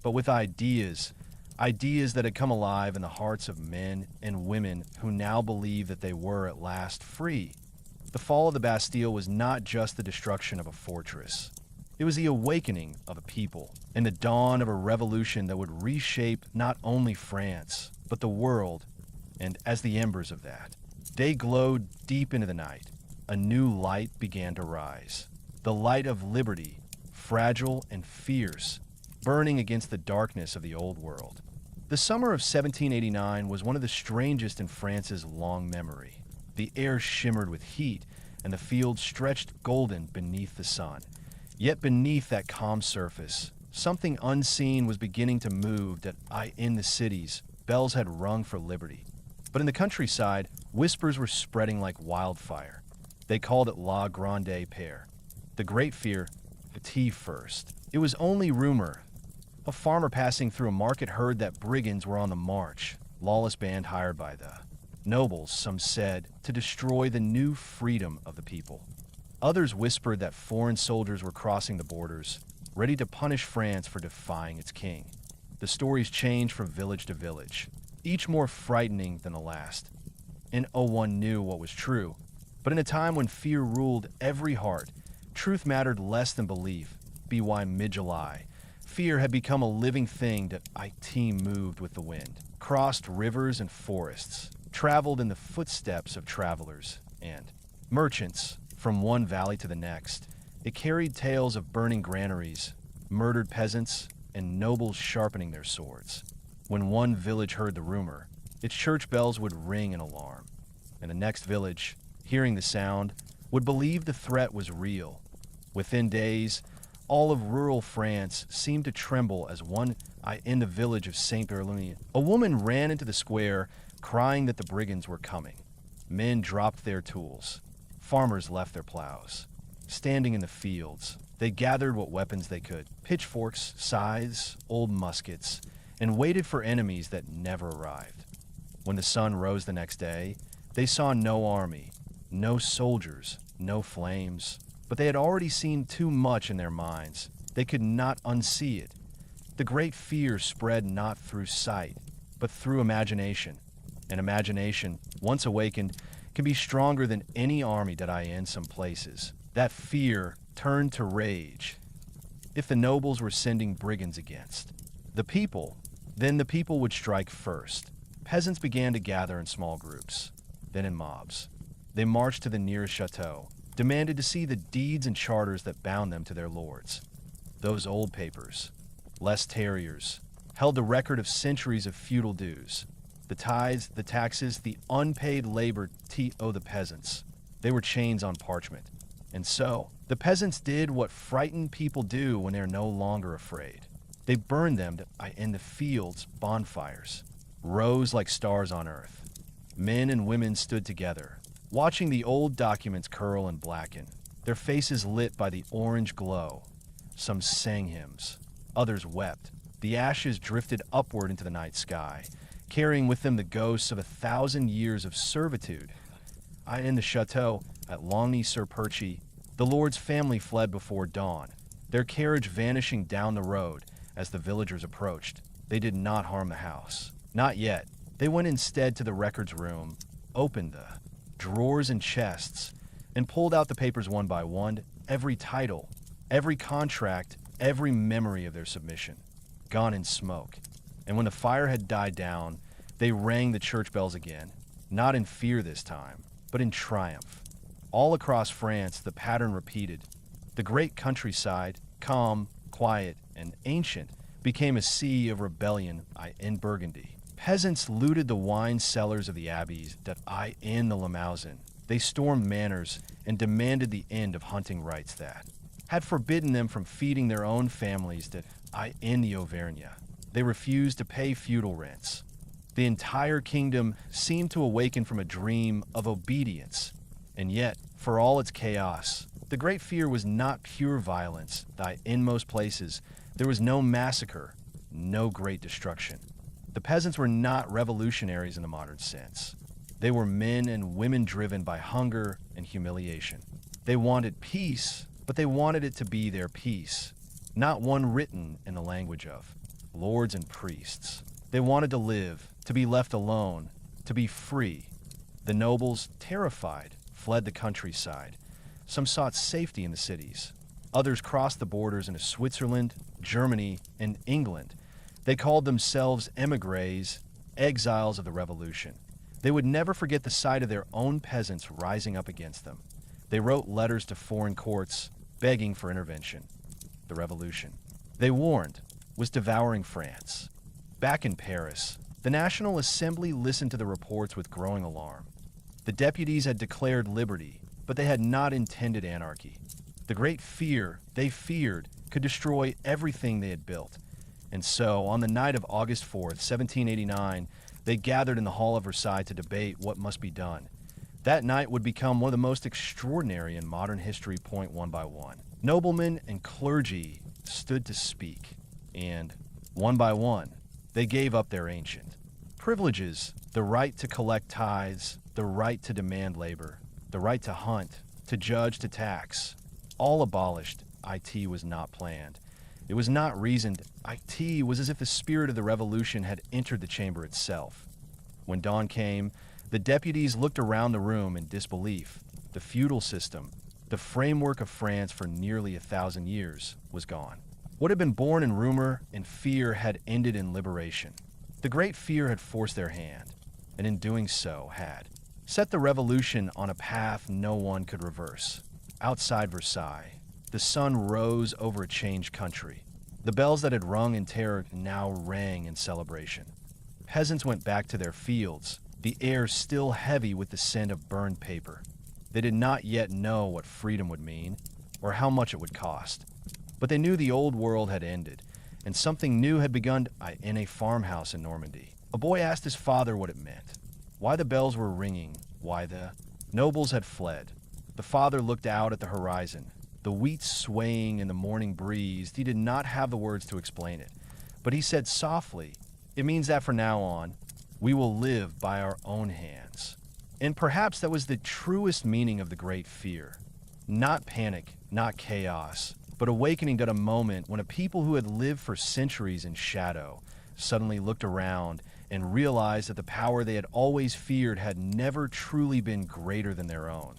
Speaker 1: but with ideas that had come alive in the hearts of men and women who now believed that they were at last free. The fall of the Bastille was not just the destruction of a fortress. It was the awakening of a people and the dawn of a revolution that would reshape not only France, but the world. And as the embers of that day glowed deep into the night, a new light began to rise. The light of liberty, fragile and fierce, burning against the darkness of the old world. The summer of 1789 was one of the strangest in France's long memory. The air shimmered with heat, and the fields stretched golden beneath the sun. Yet beneath that calm surface, something unseen was beginning to move. In the cities, bells had rung for liberty. But in the countryside, whispers were spreading like wildfire. They called it La Grande Peur, the great fear, petit first. It was only rumor, A farmer passing through a market heard that brigands were on the march, lawless band hired by the nobles, some said, to destroy the new freedom of the people. Others whispered that foreign soldiers were crossing the borders, ready to punish France for defying its king. The stories changed from village to village, each more frightening than the last. And no one knew what was true. But in a time when fear ruled every heart, truth mattered less than belief. By mid-July, fear had become a living thing that it moved with the wind, crossed rivers and forests, traveled in the footsteps of travelers and merchants from one valley to the next. It carried tales of burning granaries, murdered peasants, and nobles sharpening their swords. When one village heard the rumor, its church bells would ring an alarm, and the next village, hearing the sound, would believe the threat was real. Within days, all of rural France seemed to tremble as in the village of Saint Berlin, a woman ran into the square, crying that the brigands were coming. Men dropped their tools. Farmers left their plows. Standing in the fields, they gathered what weapons they could, pitchforks, scythes, old muskets, and waited for enemies that never arrived. When the sun rose the next day, they saw no army, no soldiers, no flames, but they had already seen too much in their minds. They could not unsee it. The great fear spread not through sight, but through imagination. And imagination, once awakened, can be stronger than any army that in some places. That fear turned to rage. If the nobles were sending brigands against the people, then the people would strike first. Peasants began to gather in small groups, then in mobs. They marched to the nearest chateau, demanded to see the deeds and charters that bound them to their lords. Those old papers, les terriers, held the record of centuries of feudal dues. The tithes, the taxes, the unpaid labor the peasants. They were chains on parchment. And so, the peasants did what frightened people do when they're no longer afraid. They burned them in the fields, bonfires, rose like stars on earth. Men and women stood together, watching the old documents curl and blacken, their faces lit by the orange glow. Some sang hymns, others wept. The ashes drifted upward into the night sky, carrying with them the ghosts of 1,000 years of servitude. In the chateau at Longny-sur-Perche, the lord's family fled before dawn, their carriage vanishing down the road as the villagers approached. They did not harm the house. Not yet. They went instead to the records room, opened the drawers and chests, and pulled out the papers one by one, every title, every contract, every memory of their submission, gone in smoke. And when the fire had died down, they rang the church bells again, not in fear this time, but in triumph. All across France, the pattern repeated. The great countryside, calm, quiet, and ancient, became a sea of rebellion in Burgundy. Peasants looted the wine cellars of the abbeys that in the Limousin. They stormed manors and demanded the end of hunting rights that had forbidden them from feeding their own families that in the Auvergne. They refused to pay feudal rents. The entire kingdom seemed to awaken from a dream of obedience. And yet, for all its chaos, the great fear was not pure violence. In most places, there was no massacre, no great destruction. The peasants were not revolutionaries in the modern sense. They were men and women driven by hunger and humiliation. They wanted peace, but they wanted it to be their peace, not one written in the language of lords and priests. They wanted to live, to be left alone, to be free. The nobles, terrified, fled the countryside. Some sought safety in the cities. Others crossed the borders into Switzerland, Germany, and England. They called themselves émigrés, exiles of the revolution. They would never forget the sight of their own peasants rising up against them. They wrote letters to foreign courts, begging for intervention. The revolution, they warned, was devouring France. Back in Paris, the National Assembly listened to the reports with growing alarm. The deputies had declared liberty, but they had not intended anarchy. The great fear they feared could destroy everything they had built. And so, on the night of August 4th, 1789, they gathered in the Hall of Versailles to debate what must be done. That night would become one of the most extraordinary in modern history. Point one by one. Noblemen and clergy stood to speak, and One by one, they gave up their ancient privileges, the right to collect tithes, the right to demand labor, the right to hunt, to judge, to tax. All abolished. It was not planned. It was not reasoned. It was as if the spirit of the revolution had entered the chamber itself. When dawn came, the deputies looked around the room in disbelief. The feudal system, the framework of France for nearly 1,000 years, was gone. What had been born in rumor and fear had ended in liberation. The Great Fear had forced their hand, and in doing so had set the revolution on a path no one could reverse. Outside Versailles, the sun rose over a changed country. The bells that had rung in terror now rang in celebration. Peasants went back to their fields, the air still heavy with the scent of burned paper. They did not yet know what freedom would mean, or how much it would cost. But they knew the old world had ended, and something new had begun in a farmhouse in Normandy. A boy asked his father what it meant, why the bells were ringing, why the nobles had fled. The father looked out at the horizon, the wheat swaying in the morning breeze. He did not have the words to explain it, but he said softly, "It means that from now on, we will live by our own hands." And perhaps that was the truest meaning of the Great Fear. Not panic, not chaos, but awakening at a moment when a people who had lived for centuries in shadow suddenly looked around and realized that the power they had always feared had never truly been greater than their own.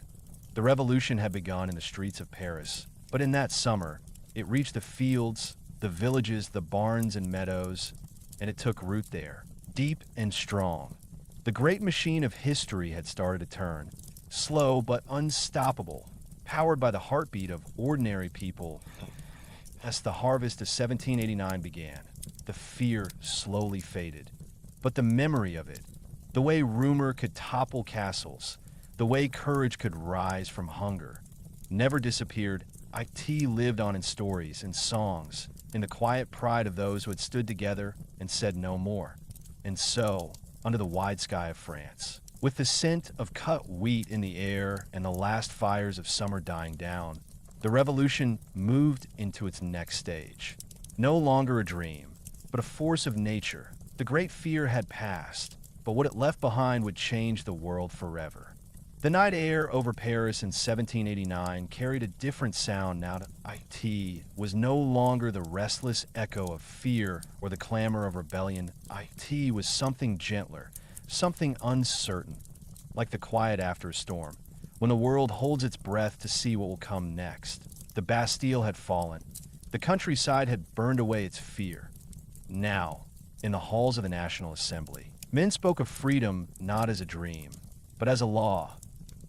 Speaker 1: The revolution had begun in the streets of Paris, but in that summer, it reached the fields, the villages, the barns and meadows, and it took root there, deep and strong. The great machine of history had started to turn, slow but unstoppable, powered by the heartbeat of ordinary people. As the harvest of 1789 began, the fear slowly faded. But the memory of it, the way rumor could topple castles, the way courage could rise from hunger, never disappeared. It lived on in stories and songs, in the quiet pride of those who had stood together and said no more. And so, under the wide sky of France, with the scent of cut wheat in the air and the last fires of summer dying down, the revolution moved into its next stage. No longer a dream, but a force of nature. The Great Fear had passed, but what it left behind would change the world forever. The night air over Paris in 1789 carried a different sound now that It was no longer the restless echo of fear or the clamor of rebellion. It was something gentler, something uncertain, like the quiet after a storm, when the world holds its breath to see what will come next. The Bastille had fallen. The countryside had burned away its fear. Now, in the halls of the National Assembly, men spoke of freedom not as a dream, but as a law.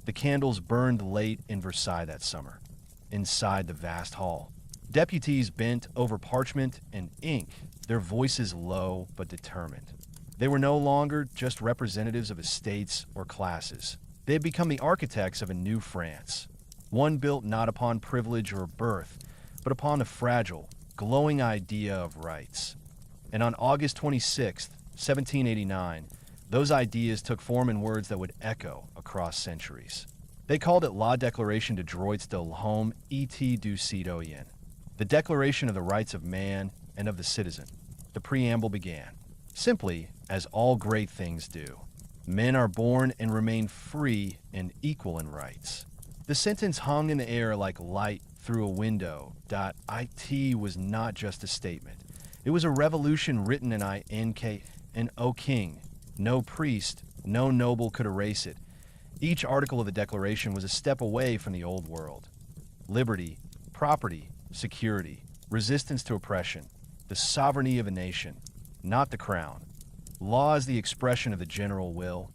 Speaker 1: The candles burned late in Versailles that summer, inside the vast hall. Deputies bent over parchment and ink, their voices low but determined. They were no longer just representatives of estates or classes. They had become the architects of a new France, one built not upon privilege or birth, but upon the fragile, glowing idea of rights. And on August 26, 1789, those ideas took form in words that would echo across centuries. They called it La Déclaration de droits de l'homme et du citoyen, the Declaration of the Rights of Man and of the Citizen. The preamble began, simply as all great things do. Men are born and remain free and equal in rights. The sentence hung in the air like light through a window. It was not just a statement. It was a revolution written in INK and O King. No priest, no noble could erase it. Each article of the Declaration was a step away from the old world. Liberty, property, security, resistance to oppression, the sovereignty of a nation, not the crown. Law is the expression of the general will,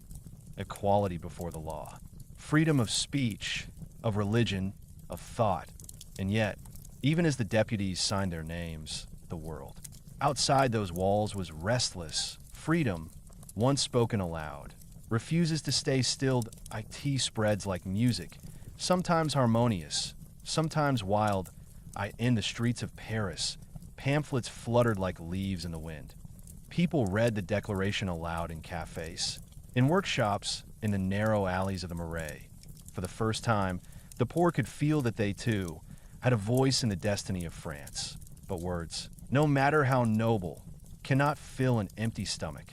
Speaker 1: equality before the law, freedom of speech, of religion, of thought. And yet, even as the deputies signed their names, the world outside those walls was restless. Freedom, once spoken aloud, refuses to stay stilled. It spreads like music, sometimes harmonious, sometimes wild. In the streets of Paris, pamphlets fluttered like leaves in the wind. People read the Declaration aloud in cafes, in workshops, in the narrow alleys of the Marais. For the first time, the poor could feel that they, too, had a voice in the destiny of France. But words, no matter how noble, cannot fill an empty stomach.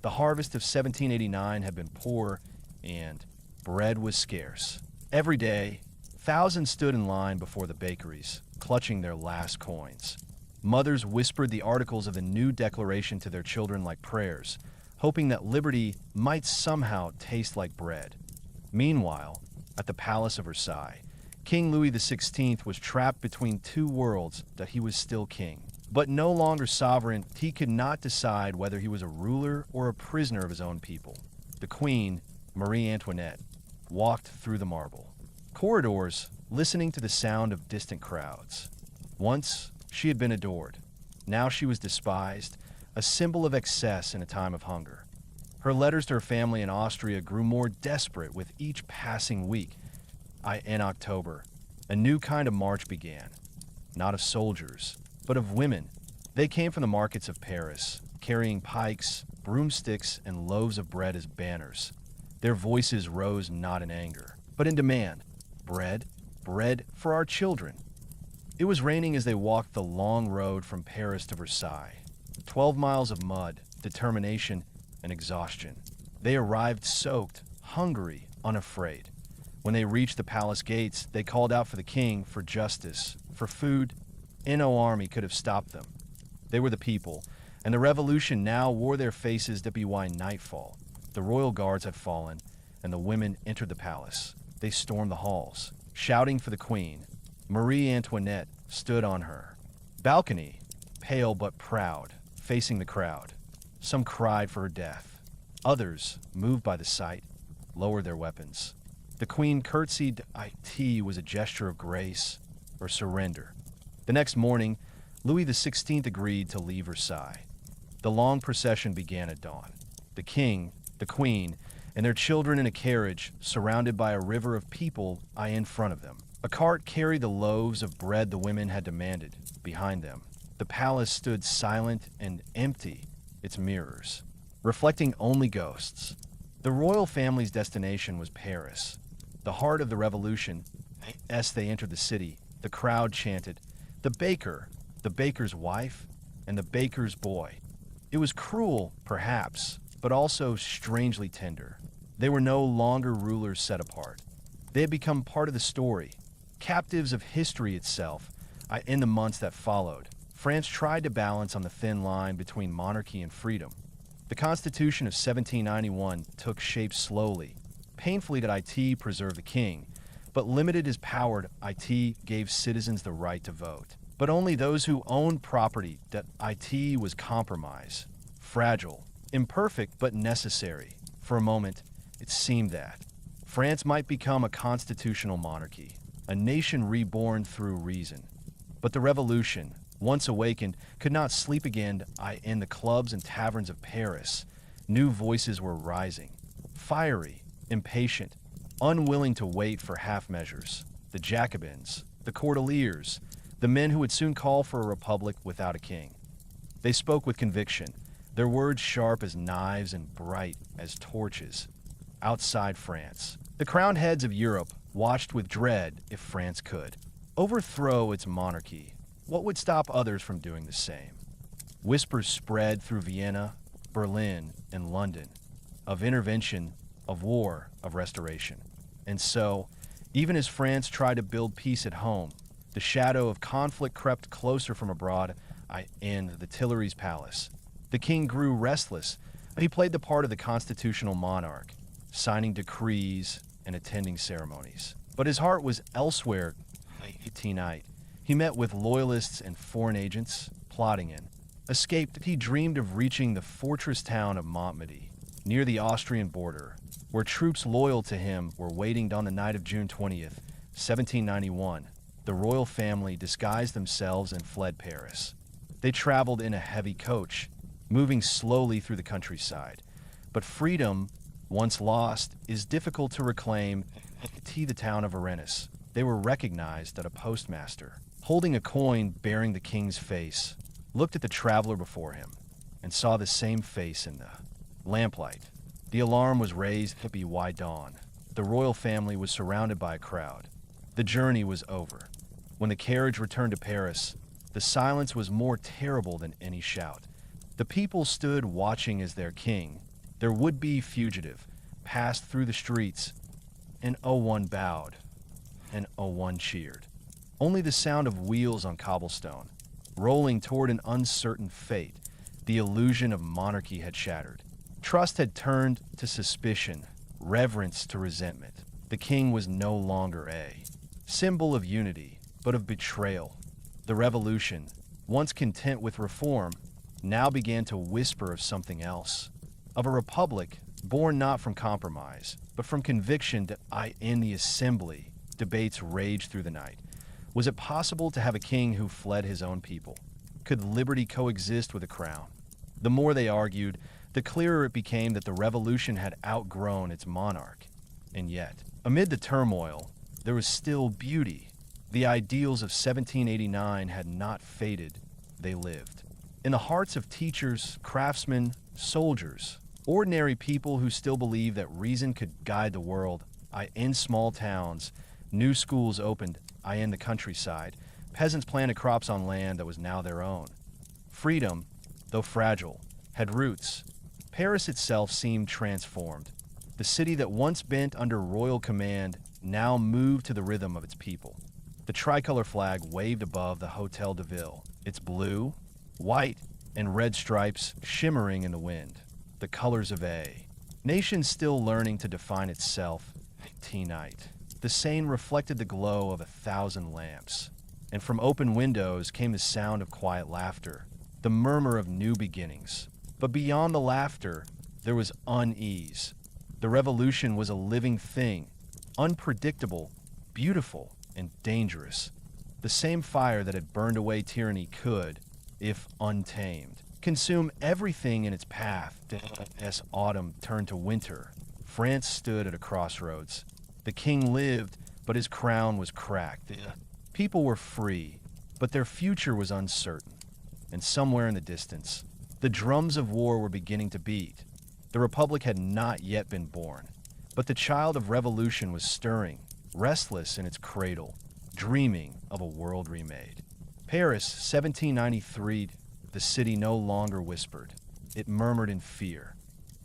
Speaker 1: The harvest of 1789 had been poor, and bread was scarce. Every day, thousands stood in line before the bakeries, clutching their last coins. Mothers whispered the articles of the new declaration to their children like prayers, hoping that liberty might somehow taste like bread. Meanwhile, at the Palace of Versailles, King Louis XVI was trapped between two worlds that he was still king. But no longer sovereign, he could not decide whether he was a ruler or a prisoner of his own people. The Queen, Marie Antoinette, walked through the marble corridors, listening to the sound of distant crowds. Once, she had been adored. Now she was despised, a symbol of excess in a time of hunger. Her letters to her family in Austria grew more desperate with each passing week. In October, a new kind of march began, not of soldiers, but of women. They came from the markets of Paris, carrying pikes, broomsticks, and loaves of bread as banners. Their voices rose not in anger, but in demand. Bread, bread for our children. It was raining as they walked the long road from Paris to Versailles. 12 miles of mud, determination, and exhaustion. They arrived soaked, hungry, unafraid. When they reached the palace gates, they called out for the king, for justice, for food, and no army could have stopped them. They were the people, and the revolution now wore their faces to belie nightfall. The royal guards had fallen, and the women entered the palace. They stormed the halls, shouting for the queen. Marie Antoinette stood on her balcony, pale but proud, facing the crowd. Some cried for her death. Others, moved by the sight, lowered their weapons. The queen curtsied. It was a gesture of grace or surrender. The next morning, Louis XVI agreed to leave Versailles. The long procession began at dawn. The king, the queen, and their children in a carriage, surrounded by a river of people in front of them. A cart carried the loaves of bread the women had demanded. Behind them, the palace stood silent and empty, its mirrors, reflecting only ghosts. The royal family's destination was Paris, the heart of the revolution. As they entered the city, the crowd chanted, "The baker, the baker's wife, and the baker's boy." It was cruel, perhaps, but also strangely tender. They were no longer rulers set apart. They had become part of the story, captives of history itself. In the months that followed, France tried to balance on the thin line between monarchy and freedom. The Constitution of 1791 took shape slowly. Painfully did it preserve the king, but limited his power. It gave citizens the right to vote, but only those who owned property. That it was compromise, fragile, imperfect, but necessary. For a moment, it seemed that France might become a constitutional monarchy, a nation reborn through reason. But the revolution, once awakened, could not sleep again. In the clubs and taverns of Paris, new voices were rising, fiery, impatient, unwilling to wait for half measures. The Jacobins, the Cordeliers, the men who would soon call for a republic without a king. They spoke with conviction, their words sharp as knives and bright as torches. Outside France, the crowned heads of Europe watched with dread if France could overthrow its monarchy. What would stop others from doing the same? Whispers spread through Vienna, Berlin, and London of intervention, of war, of restoration. And so, even as France tried to build peace at home, the shadow of conflict crept closer from abroad. In the Tuileries Palace, the king grew restless. He played the part of the constitutional monarch, signing decrees and attending ceremonies. But his heart was elsewhere. Night, he met with loyalists and foreign agents, plotting in. Escaped, he dreamed of reaching the fortress town of Montmedy, near the Austrian border, where troops loyal to him were waiting. On the night of June 20th, 1791, the royal family disguised themselves and fled Paris. They traveled in a heavy coach, moving slowly through the countryside. But freedom, once lost, is difficult to reclaim. The town of Rennes, they were recognized at a postmaster, holding a coin bearing the king's face, looked at the traveler before him, and saw the same face in the lamplight. The alarm was raised by dawn. The royal family was surrounded by a crowd. The journey was over. When the carriage returned to Paris, the silence was more terrible than any shout. The people stood watching as their king, their would-be fugitive, passed through the streets, and one bowed, and one cheered. Only the sound of wheels on cobblestone, rolling toward an uncertain fate, the illusion of monarchy had shattered. Trust had turned to suspicion, reverence to resentment. The king was no longer a symbol of unity, but of betrayal. The revolution, once content with reform, now began to whisper of something else, of a republic born not from compromise, but from conviction that in the assembly. Debates raged through the night. Was it possible to have a king who fled his own people? Could liberty coexist with a crown? The more they argued, the clearer it became that the revolution had outgrown its monarch. And yet, amid the turmoil, there was still beauty. The ideals of 1789 had not faded, they lived. In the hearts of teachers, craftsmen, soldiers, ordinary people who still believed that reason could guide the world, in small towns, new schools opened, in the countryside, peasants planted crops on land that was now their own. Freedom, though fragile, had roots. Paris itself seemed transformed. The city that once bent under royal command now moved to the rhythm of its people. The tricolor flag waved above the Hôtel de Ville, its blue, white, and red stripes shimmering in the wind. The colors of a nation still learning to define itself. Night. The Seine reflected the glow of 1,000 lamps, and from open windows came the sound of quiet laughter, the murmur of new beginnings. But beyond the laughter, there was unease. The revolution was a living thing, unpredictable, beautiful, and dangerous. The same fire that had burned away tyranny could, if untamed, consume everything in its path. As autumn turned to winter, France stood at a crossroads. The king lived, but his crown was cracked. The people were free, but their future was uncertain. And somewhere in the distance, the drums of war were beginning to beat. The republic had not yet been born, but the child of revolution was stirring, restless in its cradle, dreaming of a world remade. Paris, 1793, the city no longer whispered. It murmured in fear.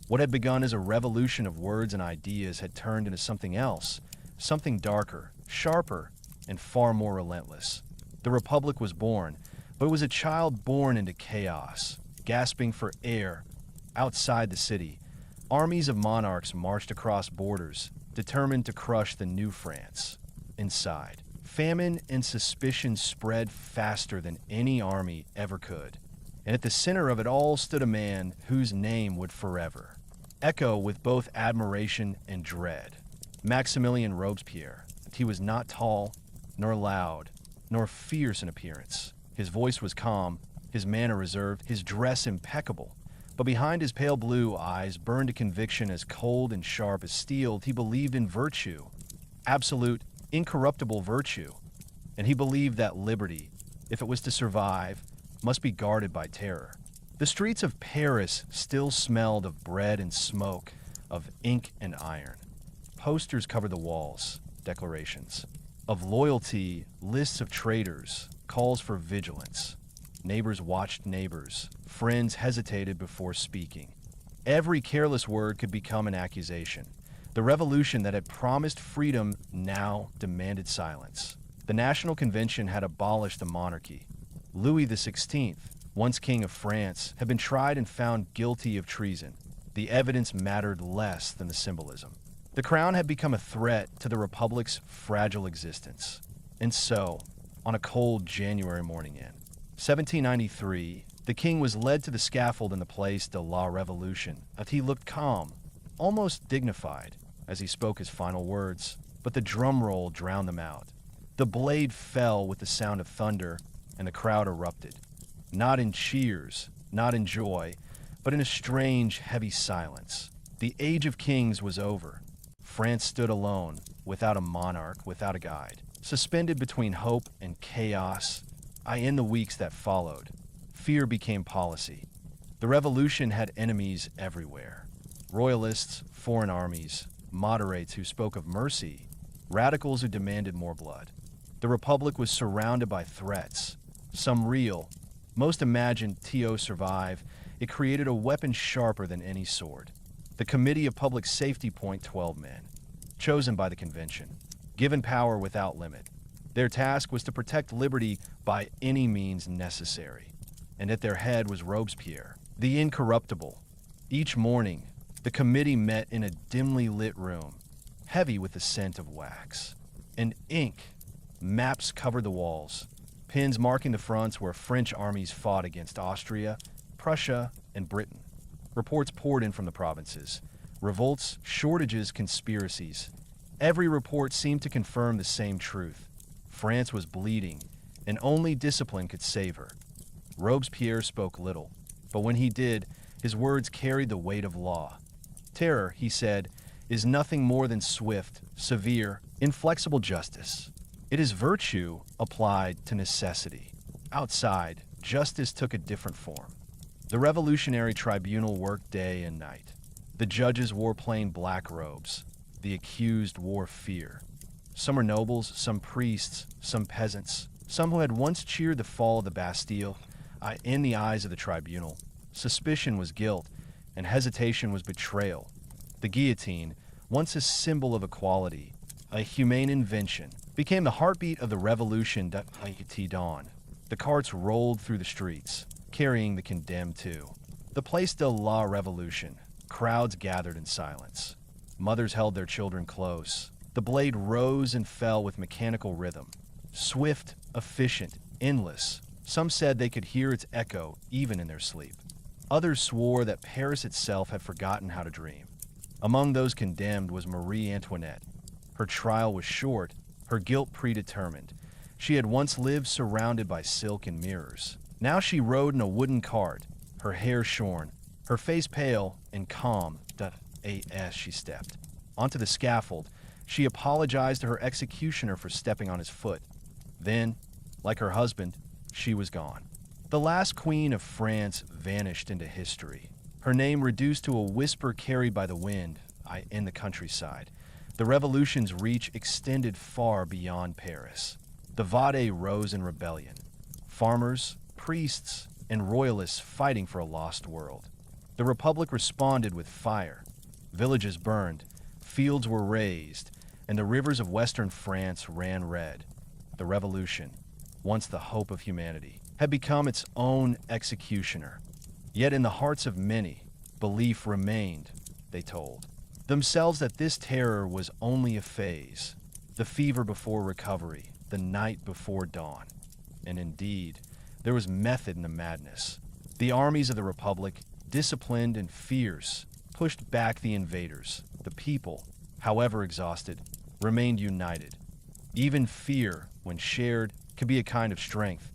Speaker 1: What had begun as a revolution of words and ideas had turned into something else, something darker, sharper, and far more relentless. The republic was born, but it was a child born into chaos, gasping for air. Outside the city, armies of monarchs marched across borders, determined to crush the new France. Inside, famine and suspicion spread faster than any army ever could. And at the center of it all stood a man whose name would forever echo with both admiration and dread. Maximilien Robespierre. He was not tall, nor loud, nor fierce in appearance. His voice was calm, his manner reserved, his dress impeccable. But behind his pale blue eyes burned a conviction as cold and sharp as steel. He believed in virtue, absolute, incorruptible virtue. And he believed that liberty, if it was to survive, must be guarded by terror. The streets of Paris still smelled of bread and smoke, of ink and iron. Posters covered the walls, declarations. Of loyalty, lists of traitors, calls for vigilance. Neighbors watched neighbors. Friends hesitated before speaking. Every careless word could become an accusation. The revolution that had promised freedom now demanded silence. The National Convention had abolished the monarchy. Louis XVI, once king of France, had been tried and found guilty of treason. The evidence mattered less than the symbolism. The crown had become a threat to the republic's fragile existence. And so, on a cold January morning in 1793, the king was led to the scaffold in the Place de la Révolution. He looked calm, almost dignified, as he spoke his final words, but the drum roll drowned them out. The blade fell with the sound of thunder, and the crowd erupted. Not in cheers, not in joy, but in a strange, heavy silence. The age of kings was over. France stood alone, without a monarch, without a guide, suspended between hope and chaos. In the weeks that followed, fear became policy. The revolution had enemies everywhere. Royalists, foreign armies, moderates who spoke of mercy, radicals who demanded more blood. The republic was surrounded by threats, some real, most imagined survive, it created a weapon sharper than any sword. The Committee of Public Safety, 12 men, chosen by the convention, given power without limit. Their task was to protect liberty by any means necessary. And at their head was Robespierre, the incorruptible. Each morning, the committee met in a dimly lit room, heavy with the scent of wax. And ink, maps covered the walls, pins marking the fronts where French armies fought against Austria, Prussia, and Britain. Reports poured in from the provinces. Revolts, shortages, conspiracies. Every report seemed to confirm the same truth. France was bleeding, and only discipline could save her. Robespierre spoke little, but when he did, his words carried the weight of law. Terror, he said, is nothing more than swift, severe, inflexible justice. It is virtue applied to necessity. Outside, justice took a different form. The Revolutionary Tribunal worked day and night. The judges wore plain black robes. The accused wore fear. Some were nobles, some priests, some peasants, some who had once cheered the fall of the Bastille. In the eyes of the tribunal, suspicion was guilt, and hesitation was betrayal. The guillotine, once a symbol of equality, a humane invention, became the heartbeat of the revolution that dawned. The carts rolled through the streets, carrying the condemned too. The Place de la Revolution. Crowds gathered in silence. Mothers held their children close. The blade rose and fell with mechanical rhythm. Swift, efficient, endless. Some said they could hear its echo even in their sleep. Others swore that Paris itself had forgotten how to dream. Among those condemned was Marie Antoinette. Her trial was short, her guilt predetermined. She had once lived surrounded by silk and mirrors. Now she rode in a wooden cart, her hair shorn, her face pale and calm. As she stepped onto the scaffold, she apologized to her executioner for stepping on his foot. Then, like her husband, she was gone. The last queen of France vanished into history, her name reduced to a whisper carried by the wind in the countryside. The revolution's reach extended far beyond Paris. The Vade rose in rebellion. Farmers, priests, and royalists fighting for a lost world. The Republic responded with fire. Villages burned, fields were razed, and the rivers of western France ran red. The revolution, once the hope of humanity, had become its own executioner. Yet in the hearts of many, belief remained, they told themselves, that this terror was only a phase, the fever before recovery, the night before dawn. And indeed, there was method in the madness. The armies of the Republic, disciplined and fierce, pushed back the invaders. The people, however exhausted, remained united. Even fear, when shared, could be a kind of strength.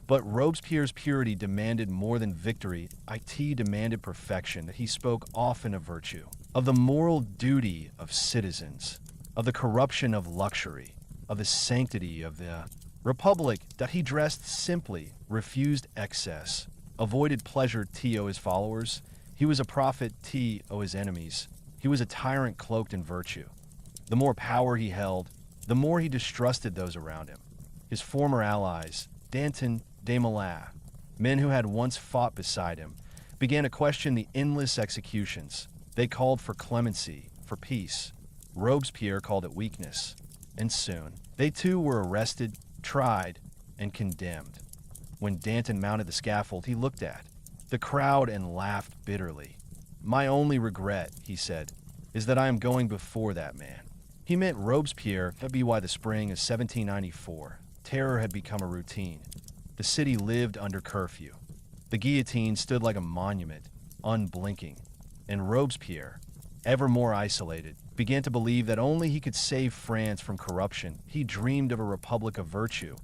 Speaker 1: But Robespierre's purity demanded more than victory. It demanded perfection, that he spoke often of virtue, of the moral duty of citizens, of the corruption of luxury, of the sanctity of the Republic, that he dressed simply, refused excess, avoided pleasure to his followers. He was a prophet to his enemies. He was a tyrant cloaked in virtue. The more power he held, the more he distrusted those around him. His former allies, Danton, Desmoulins, men who had once fought beside him, began to question the endless executions. They called for clemency, for peace. Robespierre called it weakness. And soon, they too were arrested, tried, and condemned. When Danton mounted the scaffold, he looked at the crowd and laughed bitterly. "My only regret," he said, "is that I am going before that man." He meant Robespierre. That'd be why the spring of 1794, terror had become a routine. The city lived under curfew. The guillotine stood like a monument, unblinking. And Robespierre, ever more isolated, began to believe that only he could save France from corruption. He dreamed of a republic of virtue,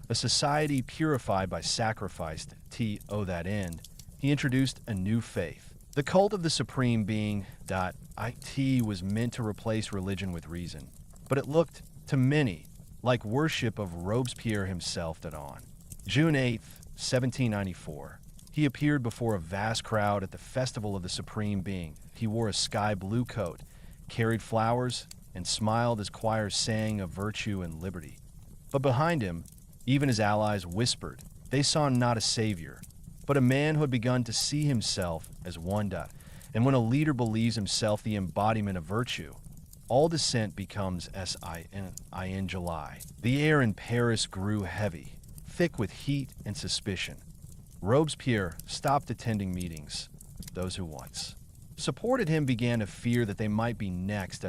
Speaker 1: a society purified by sacrifice to that end. He introduced a new faith. The cult of the supreme being. It was meant to replace religion with reason. But it looked, to many, like worship of Robespierre himself. On June 8th, 1794, he appeared before a vast crowd at the Festival of the Supreme Being. He wore a sky-blue coat, carried flowers, and smiled as choirs sang of virtue and liberty. But behind him, even his allies whispered. They saw not a savior. but a man who had begun to see himself as one. And when a leader believes himself the embodiment of virtue, all dissent becomes sin. July. The air in Paris grew heavy, thick with heat and suspicion. Robespierre stopped attending meetings. Those who once supported him began to fear that they might be next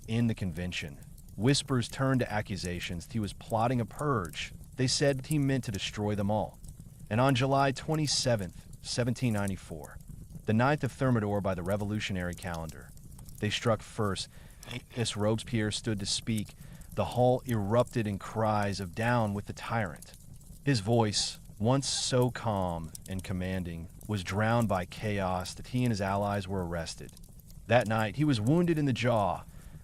Speaker 1: in the convention. Whispers turned to accusations that he was plotting a purge. They said he meant to destroy them all. And on July 27, 1794, the 9th of Thermidor by the revolutionary calendar, they struck first. As Robespierre stood to speak, the hall erupted in cries of "Down with the tyrant." His voice, once so calm and commanding, was drowned by chaos that he and his allies were arrested. That night, he was wounded in the jaw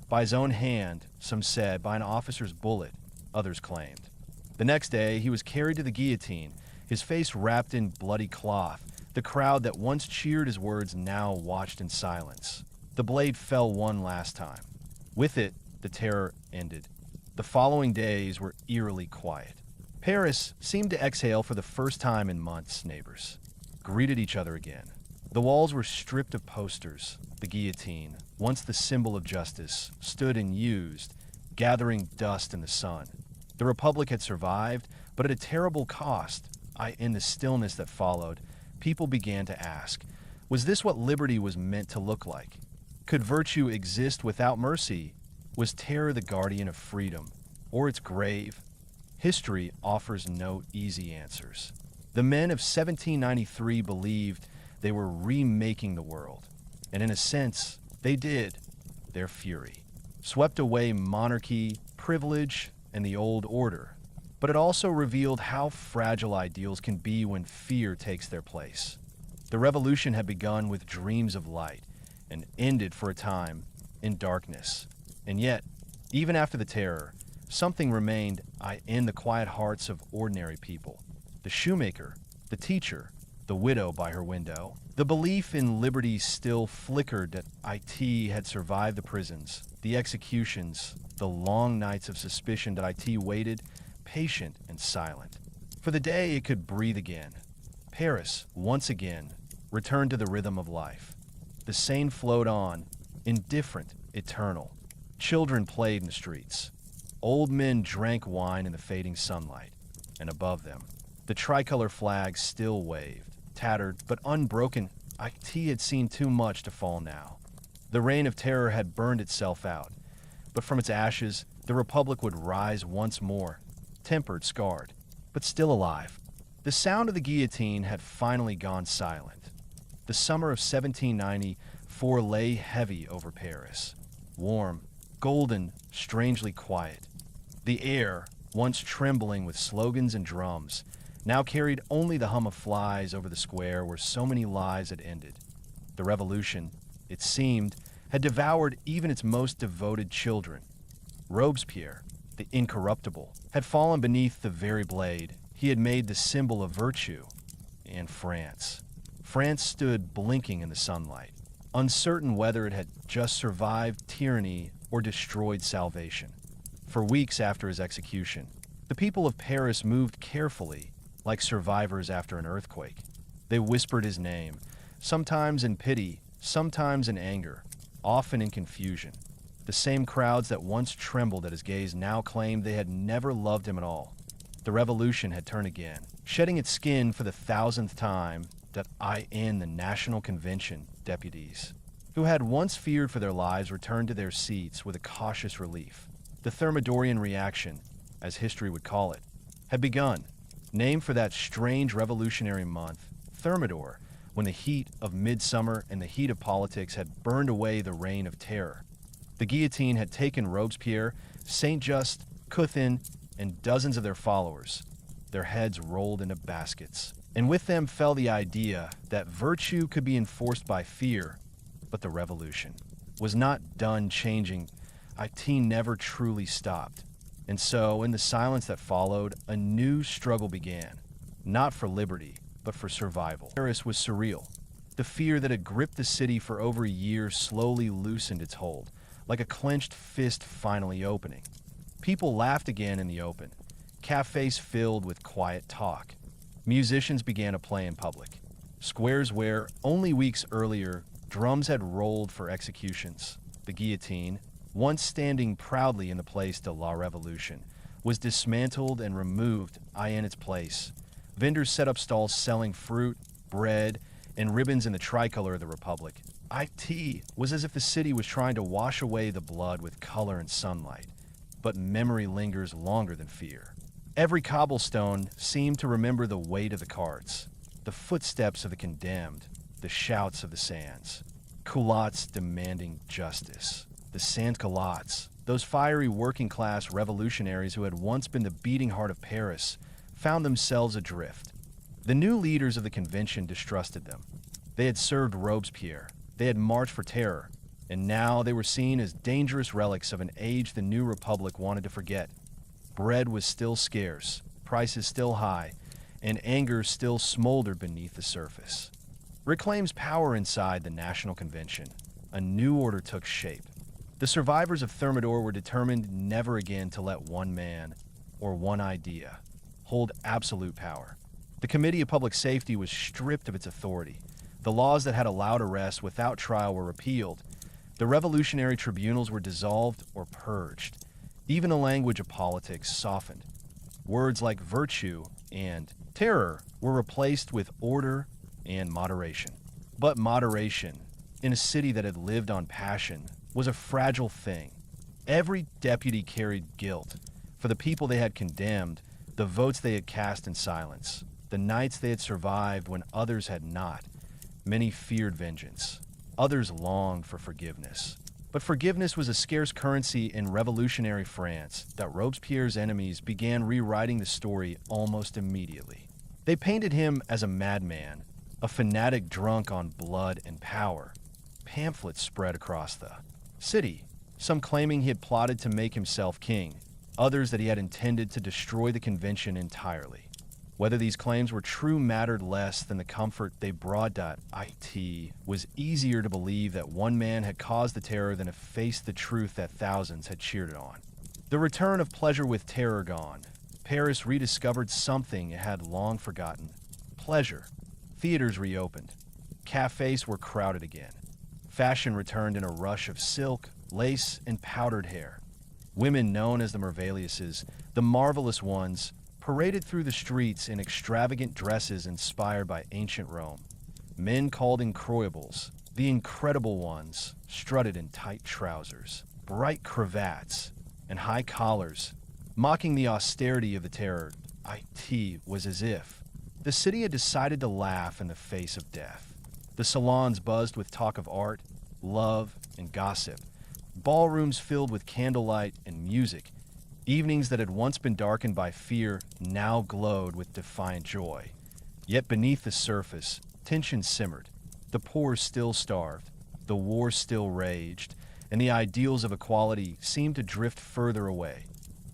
Speaker 1: by his own hand, some said, by an officer's bullet, others claimed. The next day, he was carried to the guillotine, his face wrapped in bloody cloth. The crowd that once cheered his words now watched in silence. The blade fell one last time. With it, the terror ended. The following days were eerily quiet. Paris seemed to exhale for the first time in months. Neighbors greeted each other again. The walls were stripped of posters. The guillotine, once the symbol of justice, stood unused, gathering dust in the sun. The Republic had survived, but at a terrible cost. In the stillness that followed, people began to ask, was this what liberty was meant to look like? Could virtue exist without mercy? Was terror the guardian of freedom, or its grave? History offers no easy answers. The men of 1793 believed they were remaking the world, and in a sense, they did. Their fury swept away monarchy, privilege, and the old order, but it also revealed how fragile ideals can be when fear takes their place. The revolution had begun with dreams of light and ended for a time in darkness. And yet, even after the terror, something remained in the quiet hearts of ordinary people. The shoemaker, the teacher, the widow by her window. The belief in liberty still flickered that IT had survived the prisons, the executions, the long nights of suspicion that IT waited, patient and silent, for the day it could breathe again. Paris, once again, returned to the rhythm of life. The Seine flowed on, indifferent, eternal. Children played in the streets. Old men drank wine in the fading sunlight, and above them, the tricolor flag still waved, tattered but unbroken. IT had seen too much to fall now. The reign of terror had burned itself out, but from its ashes, the Republic would rise once more, tempered, scarred, but still alive. The sound of the guillotine had finally gone silent. The summer of 1794 lay heavy over Paris, warm, golden, strangely quiet. The air, once trembling with slogans and drums, now carried only the hum of flies over the square where so many lives had ended. The revolution, it seemed, had devoured even its most devoted children. Robespierre, the incorruptible, had fallen beneath the very blade he had made the symbol of virtue. And France. France stood blinking in the sunlight, uncertain whether it had just survived tyranny or destroyed salvation. For weeks after his execution, the people of Paris moved carefully, like survivors after an earthquake. They whispered his name, sometimes in pity, sometimes in anger, often in confusion. The same crowds that once trembled at his gaze now claimed they had never loved him at all. The revolution had turned again, shedding its skin for the 1000th time. The National Convention deputies, who had once feared for their lives, returned to their seats with a cautious relief. The Thermidorian reaction, as history would call it, had begun, named for that strange revolutionary month, Thermidor, when the heat of midsummer and the heat of politics had burned away the reign of terror. The guillotine had taken Robespierre, Saint-Just, Couthon, and dozens of their followers, their heads rolled into baskets. And with them fell the idea that virtue could be enforced by fear, but the revolution was not done changing. IT never truly stopped. And so, in the silence that followed, a new struggle began, not for liberty, but for survival. Paris was surreal. The fear that had gripped the city for over a year slowly loosened its hold, like a clenched fist finally opening. People laughed again in the open, cafes filled with quiet talk. Musicians began to play in public. Squares where, only weeks earlier, drums had rolled for executions. The guillotine, once standing proudly in the Place de la Révolution, was dismantled and removed in its place. Vendors set up stalls selling fruit, bread, and ribbons in the tricolor of the Republic. It was as if the city was trying to wash away the blood with color and sunlight. But memory lingers longer than fear. Every cobblestone seemed to remember the weight of the carts, the footsteps of the condemned, the shouts of the sands. Culottes demanding justice. The sans-culottes, those fiery working-class revolutionaries who had once been the beating heart of Paris, found themselves adrift. The new leaders of the convention distrusted them. They had served Robespierre, they had marched for terror, and now they were seen as dangerous relics of an age the new republic wanted to forget. Bread was still scarce, prices still high, and anger still smoldered beneath the surface. Reclaims power inside the National Convention. A new order took shape. The survivors of Thermidor were determined never again to let one man, or one idea, hold absolute power. The Committee of Public Safety was stripped of its authority. The laws that had allowed arrest without trial were repealed. The revolutionary tribunals were dissolved or purged. Even the language of politics softened. Words like virtue and terror were replaced with order and moderation. But moderation, in a city that had lived on passion, was a fragile thing. Every deputy carried guilt for the people they had condemned, the votes they had cast in silence, the nights they had survived when others had not. Many feared vengeance. Others longed for forgiveness. But forgiveness was a scarce currency in revolutionary France that Robespierre's enemies began rewriting the story almost immediately. They painted him as a madman, a fanatic drunk on blood and power. Pamphlets spread across the city, some claiming he had plotted to make himself king, others that he had intended to destroy the convention entirely. Whether these claims were true mattered less than the comfort they brought. It was easier to believe that one man had caused the terror than to face the truth that thousands had cheered it on. The return of pleasure with terror gone, Paris rediscovered something it had long forgotten. Pleasure. Theaters reopened. Cafes were crowded again. Fashion returned in a rush of silk, lace, and powdered hair. Women known as the Merveilleuses, the marvelous ones, paraded through the streets in extravagant dresses inspired by ancient Rome. Men called incroyables, the incredible ones, strutted in tight trousers, bright cravats, and high collars, mocking the austerity of the terror. It was as if the city had decided to laugh in the face of death. The salons buzzed with talk of art, love, and gossip. Ballrooms filled with candlelight and music. Evenings that had once been darkened by fear now glowed with defiant joy. Yet beneath the surface, tension simmered. The poor still starved, the war still raged, and the ideals of equality seemed to drift further away.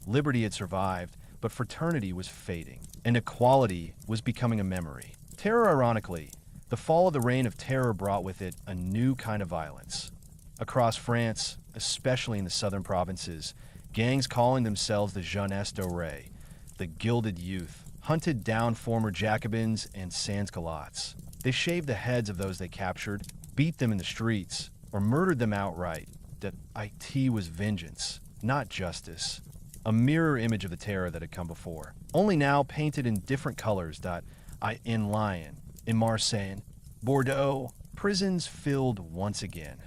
Speaker 1: Liberty had survived, but fraternity was fading, and equality was becoming a memory. Terror, ironically, the fall of the Reign of Terror brought with it a new kind of violence. Across France, especially in the southern provinces, gangs calling themselves the Jeunesse Dorée, the Gilded Youth, hunted down former Jacobins and sans-culottes. They shaved the heads of those they captured, beat them in the streets, or murdered them outright. That it was vengeance, not justice. A mirror image of the terror that had come before, only now painted in different colors. In Lyon, in Marseille, Bordeaux, prisons filled once again,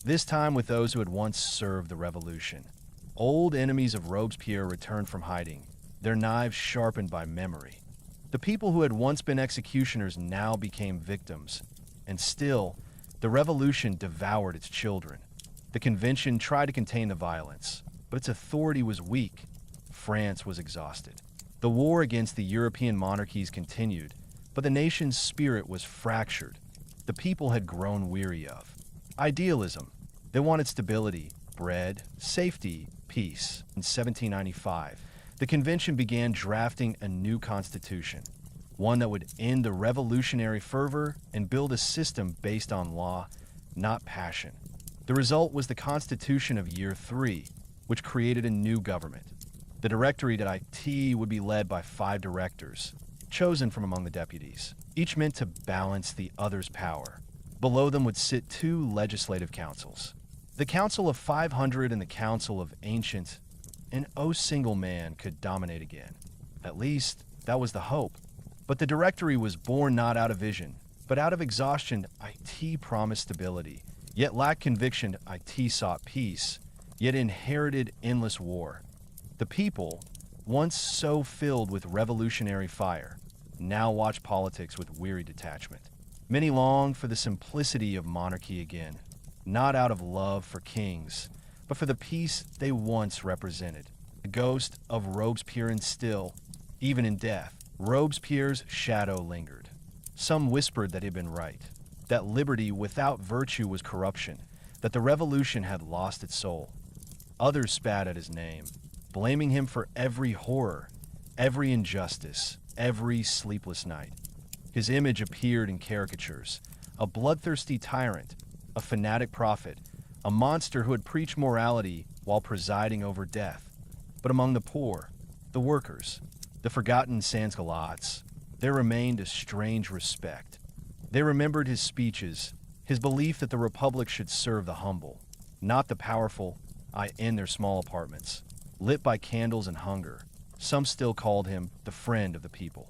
Speaker 1: this time with those who had once served the revolution. Old enemies of Robespierre returned from hiding, their knives sharpened by memory. The people who had once been executioners now became victims, and still, the revolution devoured its children. The convention tried to contain the violence, but its authority was weak. France was exhausted. The war against the European monarchies continued, but the nation's spirit was fractured. The people had grown weary of idealism. They wanted stability, bread, safety, peace. In 1795, the convention began drafting a new constitution, one that would end the revolutionary fervor and build a system based on law, not passion. The result was the Constitution of Year 3, which created a new government. The Directorate at IT would be led by 5 directors. chosen from among the deputies, each meant to balance the other's power. Below them would sit two legislative councils, the Council of 500 and the Council of Ancient, and no single man could dominate again. At least, that was the hope. But the Directory was born not out of vision, but out of exhaustion. It promised stability, yet lacked conviction. It sought peace, yet inherited endless war. The people, once so filled with revolutionary fire, now watch politics with weary detachment. Many longed for the simplicity of monarchy again, not out of love for kings, but for the peace they once represented. The ghost of Robespierre still, even in death, Robespierre's shadow lingered. Some whispered that he had been right, that liberty without virtue was corruption, that the revolution had lost its soul. Others spat at his name, blaming him for every horror, every injustice, every sleepless night. His image appeared in caricatures, a bloodthirsty tyrant, a fanatic prophet, a monster who had preached morality while presiding over death. But among the poor, the workers, the forgotten sans-culottes, there remained a strange respect. They remembered his speeches, his belief that the republic should serve the humble, not the powerful, in their small apartments, lit by candles and hunger. Some still called him the friend of the people.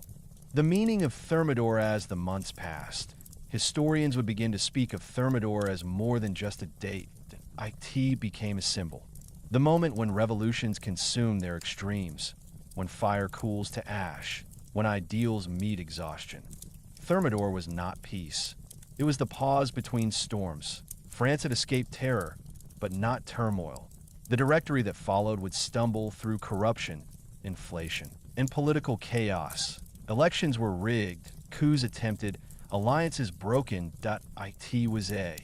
Speaker 1: The meaning of Thermidor as the months passed, historians would begin to speak of Thermidor as more than just a date. It became a symbol. The moment when revolutions consume their extremes, when fire cools to ash, when ideals meet exhaustion. Thermidor was not peace. It was the pause between storms. France had escaped terror, but not turmoil. The Directory that followed would stumble through corruption, inflation, and political chaos. Elections were rigged, coups attempted, alliances broken. It was a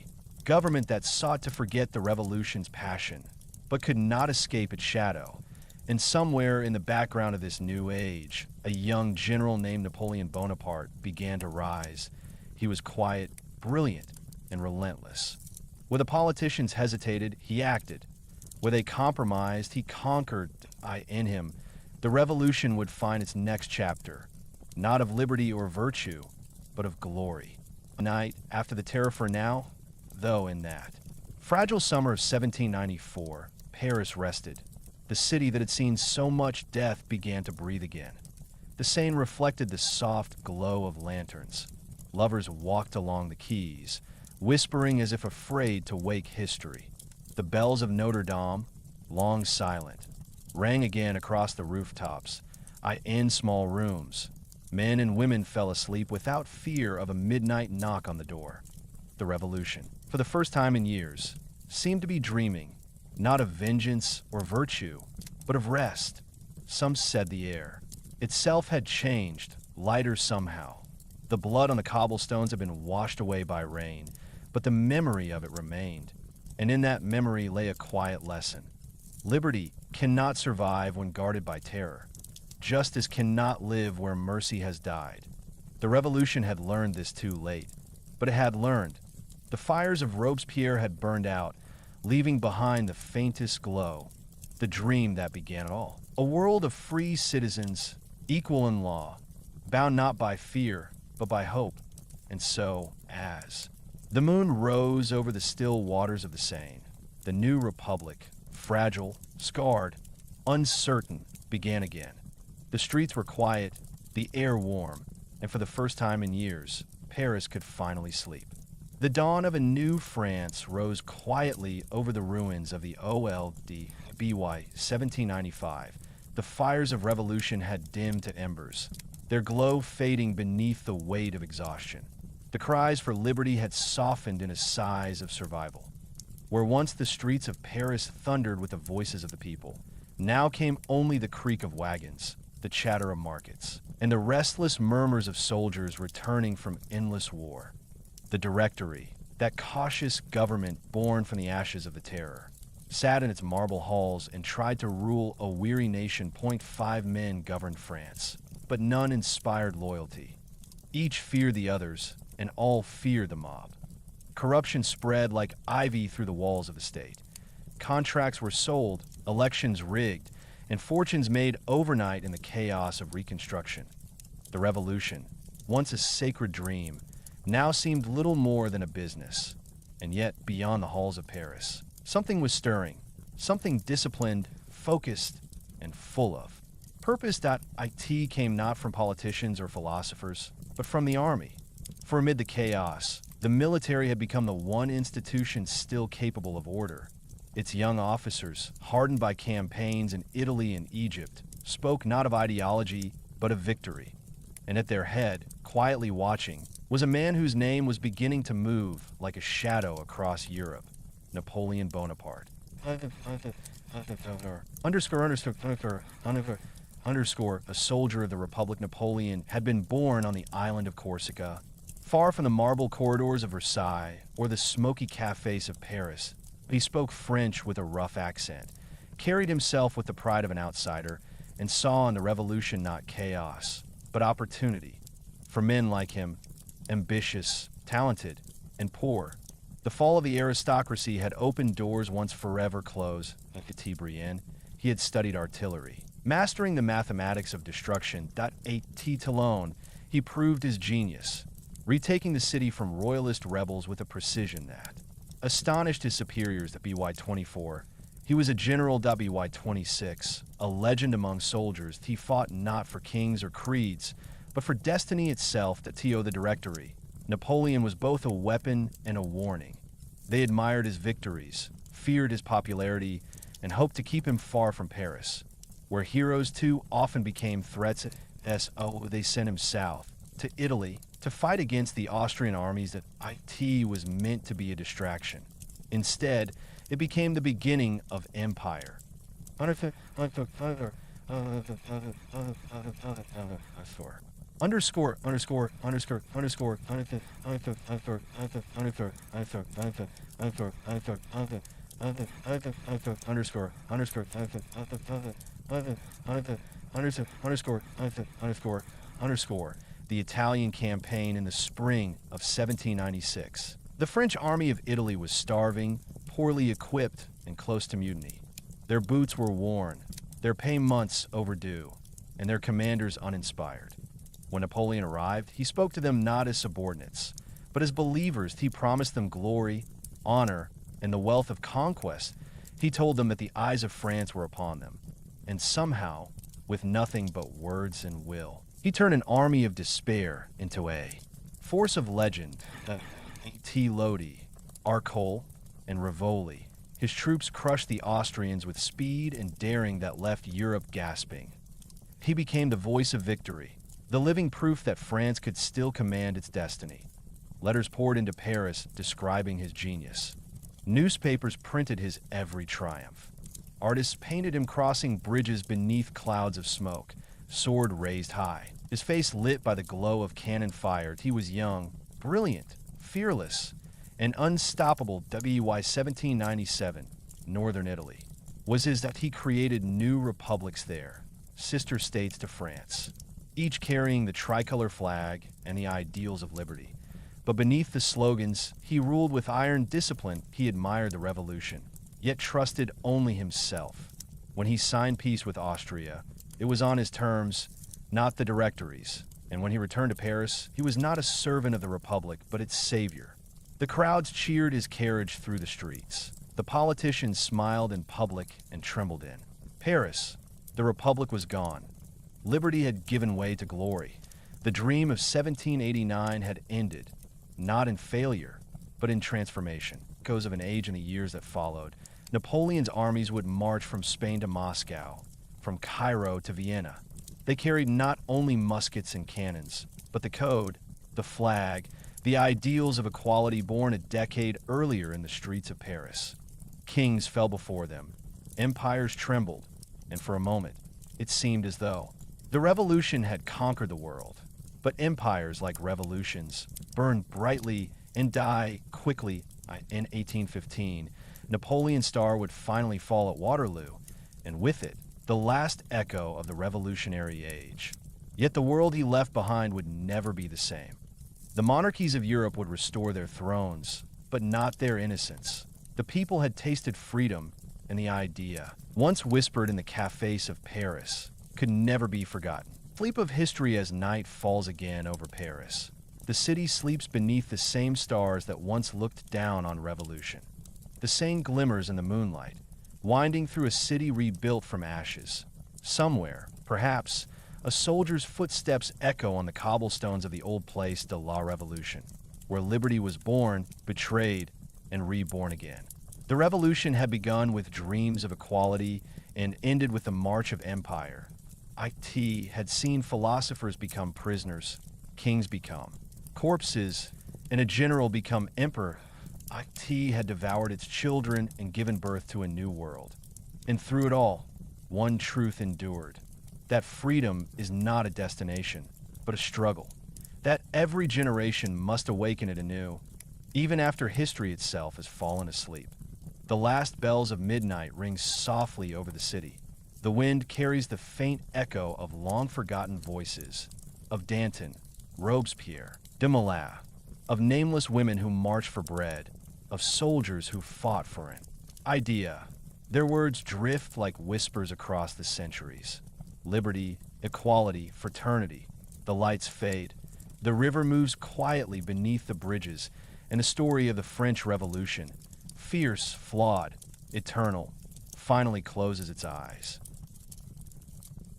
Speaker 1: government that sought to forget the revolution's passion, but could not escape its shadow. And somewhere in the background of this new age, a young general named Napoleon Bonaparte began to rise. He was quiet, brilliant, and relentless. Where the politicians hesitated, he acted. Where they compromised, he conquered. In him, the revolution would find its next chapter, not of liberty or virtue, but of glory. A night after the Terror for now, though in that fragile summer of 1794, Paris rested. The city that had seen so much death began to breathe again. The Seine reflected the soft glow of lanterns. Lovers walked along the quays, whispering as if afraid to wake history. The bells of Notre Dame, long silent, rang again across the rooftops, in small rooms. Men and women fell asleep without fear of a midnight knock on the door. The revolution, for the first time in years, seemed to be dreaming, not of vengeance or virtue, but of rest. Some said the air itself had changed, lighter somehow. The blood on the cobblestones had been washed away by rain, but the memory of it remained. And in that memory lay a quiet lesson. Liberty cannot survive when guarded by terror. Justice cannot live where mercy has died. The revolution had learned this too late, but it had learned. The fires of Robespierre had burned out, leaving behind the faintest glow, the dream that began it all. A world of free citizens, equal in law, bound not by fear, but by hope. And so, as the moon rose over the still waters of the Seine, the new republic, fragile, scarred, uncertain, began again. The streets were quiet, the air warm, and for the first time in years, Paris could finally sleep. The dawn of a new France rose quietly over the ruins of the OLD BY 1795. The fires of revolution had dimmed to embers, their glow fading beneath the weight of exhaustion. The cries for liberty had softened into sighs of survival. Where once the streets of Paris thundered with the voices of the people, now came only the creak of wagons, the chatter of markets, and the restless murmurs of soldiers returning from endless war. The Directory, that cautious government born from the ashes of the Terror, sat in its marble halls and tried to rule a weary nation. 5 men governed France, but none inspired loyalty. Each feared the others, and all feared the mob. Corruption spread like ivy through the walls of the state. Contracts were sold, elections rigged, and fortunes made overnight in the chaos of Reconstruction. The The revolution, once a sacred dream, now seemed little more than a business. And yet, beyond the halls of Paris, something was stirring, something disciplined, focused, and full of purpose. It came not from politicians or philosophers, but from the army. For amid the chaos, the military had become the one institution still capable of order. Its young officers, hardened by campaigns in Italy and Egypt, spoke not of ideology, but of victory. And at their head, quietly watching, was a man whose name was beginning to move like a shadow across Europe, Napoleon Bonaparte. A soldier of the Republic. Napoleon had been born on the island of Corsica, far from the marble corridors of Versailles or the smoky cafes of Paris. He spoke French with a rough accent, carried himself with the pride of an outsider, and saw in the revolution not chaos, but opportunity. For men like him, ambitious, talented, and poor, the fall of the aristocracy had opened doors once forever closed. Like Brienne, he had studied artillery. Mastering the mathematics of destruction, alone, he proved his genius, retaking the city from royalist rebels with a precision that astonished his superiors. By 24, he was a general. By 26, a legend among soldiers. He fought not for kings or creeds, but for destiny itself. The Directory. Napoleon was both a weapon and a warning. They admired his victories, feared his popularity, and hoped to keep him far from Paris, where heroes too often became threats. They sent him south, to Italy, to fight against the Austrian armies. That was meant to be a distraction. Instead, it became the beginning of empire. The Italian campaign in the spring of 1796. The French army of Italy was starving, poorly equipped, and close to mutiny. Their boots were worn, their pay months overdue, and their commanders uninspired. When Napoleon arrived, he spoke to them not as subordinates, but as believers. He promised them glory, honor, and the wealth of conquest. He told them that the eyes of France were upon them, and somehow, with nothing but words and will, he turned an army of despair into a force of legend. Lodi, Arcole, and Rivoli. His troops crushed the Austrians with speed and daring that left Europe gasping. He became the voice of victory, the living proof that France could still command its destiny. Letters poured into Paris describing his genius. Newspapers printed his every triumph. Artists painted him crossing bridges beneath clouds of smoke, sword raised high, his face lit by the glow of cannon fired. He was young, brilliant, fearless, and unstoppable. By 1797, northern Italy was his. That he created new republics there, sister states to France, each carrying the tricolor flag and the ideals of liberty. But beneath the slogans, he ruled with iron discipline. He admired the revolution, yet trusted only himself. When he signed peace with Austria, it was on his terms, not the Directory's. And when he returned to Paris, he was not a servant of the Republic, but its savior. The crowds cheered his carriage through the streets. The politicians smiled in public and trembled in Paris. The Republic was gone. Liberty had given way to glory. The dream of 1789 had ended, not in failure, but in transformation. Echoes of an age in the years that followed. Napoleon's armies would march from Spain to Moscow, from Cairo to Vienna. They carried not only muskets and cannons, but the code, the flag, the ideals of equality born a decade earlier in the streets of Paris. Kings fell before them, empires trembled, and for a moment, it seemed as though the revolution had conquered the world. But empires, like revolutions, burn brightly and die quickly. In 1815, Napoleon's star would finally fall at Waterloo, and with it, the last echo of the revolutionary age. Yet the world he left behind would never be the same. The monarchies of Europe would restore their thrones, but not their innocence. The people had tasted freedom, and the idea, once whispered in the cafes of Paris, could never be forgotten. Sleep of history as night falls again over Paris. The city sleeps beneath the same stars that once looked down on revolution. The same glimmers in the moonlight, winding through a city rebuilt from ashes. Somewhere, perhaps, a soldier's footsteps echo on the cobblestones of the old place de la Revolution, where liberty was born, betrayed, and reborn again. The revolution had begun with dreams of equality and ended with the march of empire. IT had seen philosophers become prisoners, kings become corpses, and a general become emperor. IT had devoured its children and given birth to a new world. And through it all, one truth endured: that freedom is not a destination, but a struggle. That every generation must awaken it anew, even after history itself has fallen asleep. The last bells of midnight ring softly over the city. The wind carries the faint echo of long-forgotten voices, of Danton, Robespierre, Dumoulin, of nameless women who marched for bread, of soldiers who fought for an idea. Their words drift like whispers across the centuries. Liberty, equality, fraternity. The lights fade. The river moves quietly beneath the bridges, and the story of the French Revolution, fierce, flawed, eternal, finally closes its eyes.